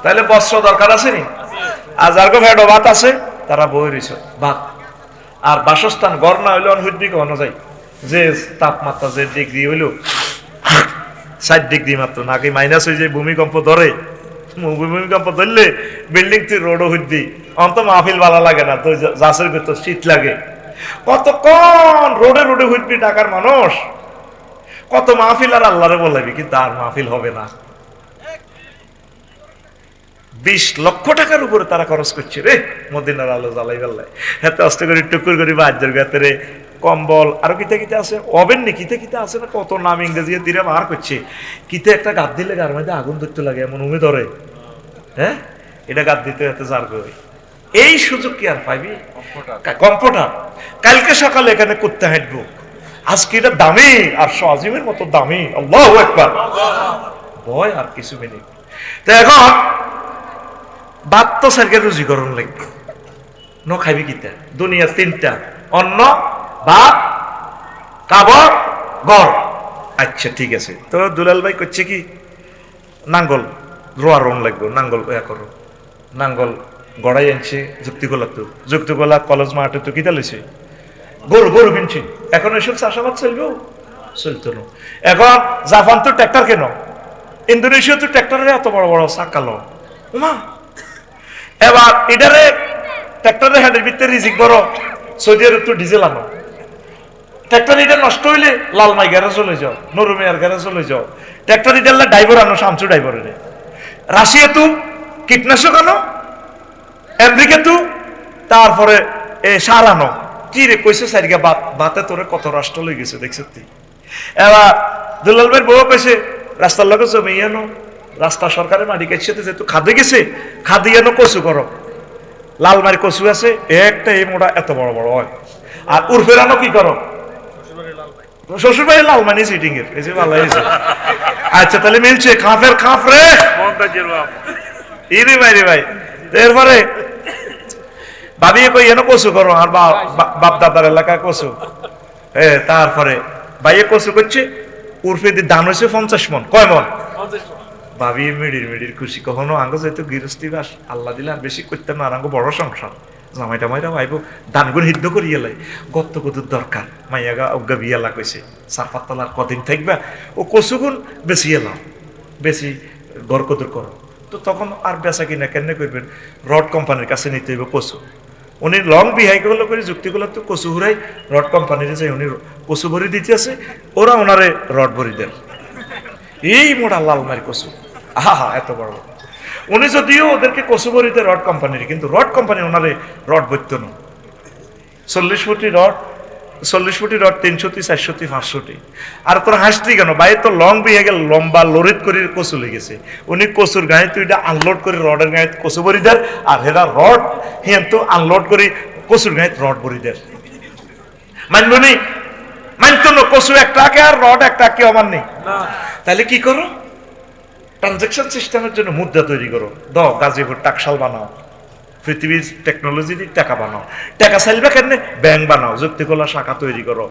তাহলে বস্ত্র দরকার আছে নি? আর যার গো ভেড়ো ভাত আছে তারা বই রইছ ভাত। আর বাসস্থান গড় না হইলে অনহুদ্দি কখনো যায়, যে তাপমাত্রা যে ডিগ্রি হইল ৬০ ডিগ্রি মাত্র, নাকি মাইনাস হয়ে যায়, ভূমিকম্প ধরে। ভূমিকম্প ধরলে বিল্ডিং তুই রোডও হুদ্দি, অন্ত মাহফিল ভালো লাগে না, তো জাসের ভিতর শীত লাগে। কতক্ষণ রোডে রোডে হুদ্দি ঢাকার মানুষ, কত মাহফিল আর আল্লাহরে বলাবি, কিন্তু আর মাহফিল হবে না। ২০ লক্ষ টাকার উপরে তারা খরচ করছে রে মদিনার আলো জ্বালাই বেলায়। এত অস্ত করে টুকুর করি বাজ্যের গাতেরে কম্বল আরো কিতা কিতা আছে, ওভেন নি কিতা কিতা আছে না, কত নাম ইংরেজি তীরে বার করছে। কিতে একটা গাত দিলে গার মধ্যে আগুন ধরতে লাগে, এমন উমে ধরে। হ্যাঁ, এটা গাত দিতে এত জার করে। এই সুযোগ কি আর পাইবি? কম্পিউটার কালকে সকালে এখানে করতে হাঁটবো, আজকে এটা দামি আর আজিমের মতো দামি। আল্লাহু আকবার, ভয় আর কিছু মিনিট। তো এখন বাদ তো স্যারকে রুজিকরণ লাগবে, ন খাইবি কিতা? দুনিয়া ৩টা, অন্ন, ভাত, কাপড়, গড়। আচ্ছা ঠিক আছে, তো দুলাল ভাই করছে কি নাঙ্গল রোয়া রং লাগবে, নাঙ্গল করো, নাঙ্গল গড়াই আনছে যুক্তিগোলা, তো যুক্তিগোলা কলেজ মাঠে তো কিতা লইছে গরু, গরু কিনছি। এখন এসব চাষাবাদ চলবে? চলতো না। এখন জাপান তো ট্র্যাক্টর কেন, ইন্দোনেশিয়া তো ট্র্যাক্টরের এত বড় বড় চাকালো মা। এবার এটারে ট্র্যাক্টরের হ্যান্ডের ভিতরে রিজিক বড়, সৌদি আরব তো ডিজেল আনো। ট্র্যাক্টর এটা নষ্ট হইলে লালমাই গ্যারেজ চলে যাও, নরুমিয়ার গ্যারেজ চলে যাও। ট্র্যাক্টর এটা ড্রাইভার আনো, শামসু ড্রাইভারের। রাশিয়া তো কীটনাশক আনো, আমেরিকা তো তারপরে সার আনো। কি রে কইছে সারিগা বাত বাতে তোরে কত রাষ্ট্র লই গেছে দেখছ তুই। এবার দুলাল ভাই বউ পেছে রাস্তার লগে জমি আনো, রাস্তা সরকারের মাটি কাটছে, যেহেতু খাদে গেছে খাদি আনো, কচু করো। লালমারি কচু আছে একটা, এই মোটা এত বড় বড় হয়। আর উর্ফের আনো কি করো? শ্বশুর ভাই লালমানি সিটিং এর, এই যে ভালো হয়েছে। আচ্ছা তাহলে মিলছে, খাফের খাফ রে ইরে ভাই রে ভাই। এরপরে ভাবি কই এনো কচু করো, আর বাপ দাদার এলাকায় কচু। তারপরে ভাইয়ে কচু করছে, উর্ফে দিয়ে ধান হয়েছে 50 মন। কয় মন? ভাবি মিডির মিডির খুশি। কখনো আঙ্গ যেহেতু গৃহস্থী বাস, আল্লাহ দিলে আর বেশি করতাম না, আর আঙ্গ বড় সংসার, জামাইটা মাইরা ভাইব ধানগুলো সিদ্ধ করি এলাই গত কদুর দরকার। মাইয়াগা অজ্ঞা বিয়ালা কইছে ৪-৫ তলার কদিন থাকবা, ও কচুগুন বেশি এলাম, বেশি গড় কদুর করো। তো তখন আর বেচা কিনা কেন করবেন, রড কোম্পানির কাছে নিতে হইব কচু। উনি লং বিহাইগুলো করে যুক্তিগুলো তো কচু হুরাই রড কোম্পানির যে উনি কচু ভরি দিতে আছে, ওরা ওনারে রড ভরি দেন। এই মোটা লালমারি কচু, আহা এত বড়। উনি যদিও ওদেরকে কচু ভরিতে রড কোম্পানির, কিন্তু রড কোম্পানি ওনারে রড ভরত না। 40 ফুটি রড, 40 ফুটি রড 300টি 400টি 500টি। আর তোর হাসতি কেন ভাই, তো লং বিয়ে গেল, লম্বা লরিত করে কচু লেগেছে। উনি কচুর গায়ে তুই আনলোড করে রডের গায়ে কচু ভরি দেয়, আর হেরা রড হিয়ান তো আনলোড করে কচুর গায়ে রড ভরি দেয়। মানবনি মানতো না কচু একটা আঁকে আর রড একটা আঁকে আমার নেই। তাহলে কি করো? ট্রানজাকশন সিস্টেমের জন্য মুদ্রা তৈরি করো, দাও গাজীপুর টাকশাল বানাও, পৃথিবীর টেকনোলজি দিয়ে টাকা বানাও। টাকা চাইবে কেন? ব্যাংক বানাও, যুক্তিকলা শাখা তৈরি করো,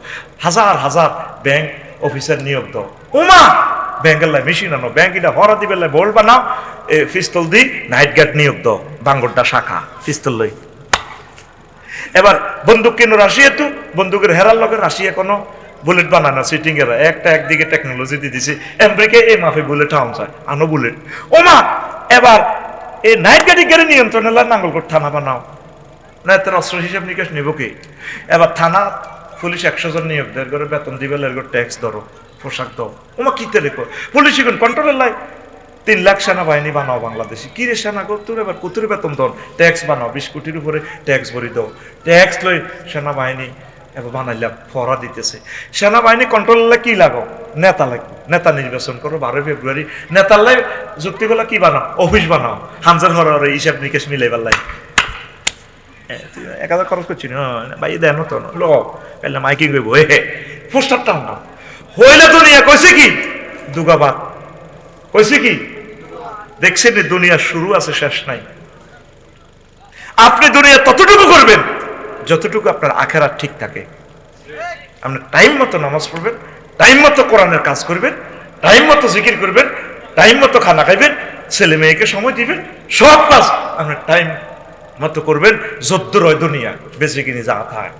হাজার হাজার ব্যাংক অফিসার নিয়োগ দাও। ওমা ব্যাংকের লাই মেশিন আনো, ব্যাংক এটা হরা দিবে লাই বোল্ট বানাও, পিস্তল দি নাইট গার্ড নিয়োগ দাও, বাঙ্গরটা শাখা পিস্তল লই। এবার বন্দুক কেন রাশিয়া, তো বন্দুকের হেরার লগে রাশিয়া কোনো বুলেট বানানো সিটিং এরা একটা একদিকে টেকনোলজি দিয়ে দিছে, আমেরিকা এই মাফে বুলেট হাউন চায়, আনো বুলেট। ওমা এবার এই নাইট গাড়ি গাড়ি নিয়ন্ত্রণে নাঙ্গলকোট থানা বানাও, না তার অস্ত্র হিসাব নিকাশ নিব কে? এবার থানা পুলিশ 100 জন নিয়োগ দেয়, করে বেতন দিবে, ট্যাক্স ধরো, পোশাক দাও। ওমা কি তেলে পুলিশ এখন কন্ট্রোলের লাই 3 লাখ সেনাবাহিনী বানাও বাংলাদেশে। কি রে সেনা তোর এবার কুতুর বেতন দন, ট্যাক্স বানাও, 20 কোটির উপরে ট্যাক্স ভরি দাও। ট্যাক্স লই সেনাবাহিনী এবার বানাইলাম, ফরা দিতেছে। সেনাবাহিনী কন্ট্রোলার কি লাগো? নেতা লাগবে, নেতা নির্বাচন করো 12 ফেব্রুয়ারি। নেতার লাই যুক্তিগুলো কি বানাও? অফিস বানাও, হামজার ঘর হিসাব নিকেশ মিলাইবার লাই। 1000 খরচ করছি না ভাই, দেন তো ল পেলে মাইকিং করবো, হে পোস্টার টান না হইলে দুনিয়া কইছে কি দুগাবাদ, কইছে কি দেখছেন দুনিয়া শুরু আছে শেষ নাই। আপনি দুনিয়া ততটুকু করবেন যতটুকু আপনার আখেরাত ঠিক থাকে। আপনি টাইম মতো নামাজ পড়বেন, টাইম মতো কোরআনের কাজ করবেন, টাইম মতো জিকির করবেন, টাইম মতো খানা খাইবেন, ছেলে মেয়েকে সময় দিবেন, সব কাজ আপনি টাইম মতো করবেন। যদ্দুর হয় দুনিয়া বেঁচে কিনে যা থাকে।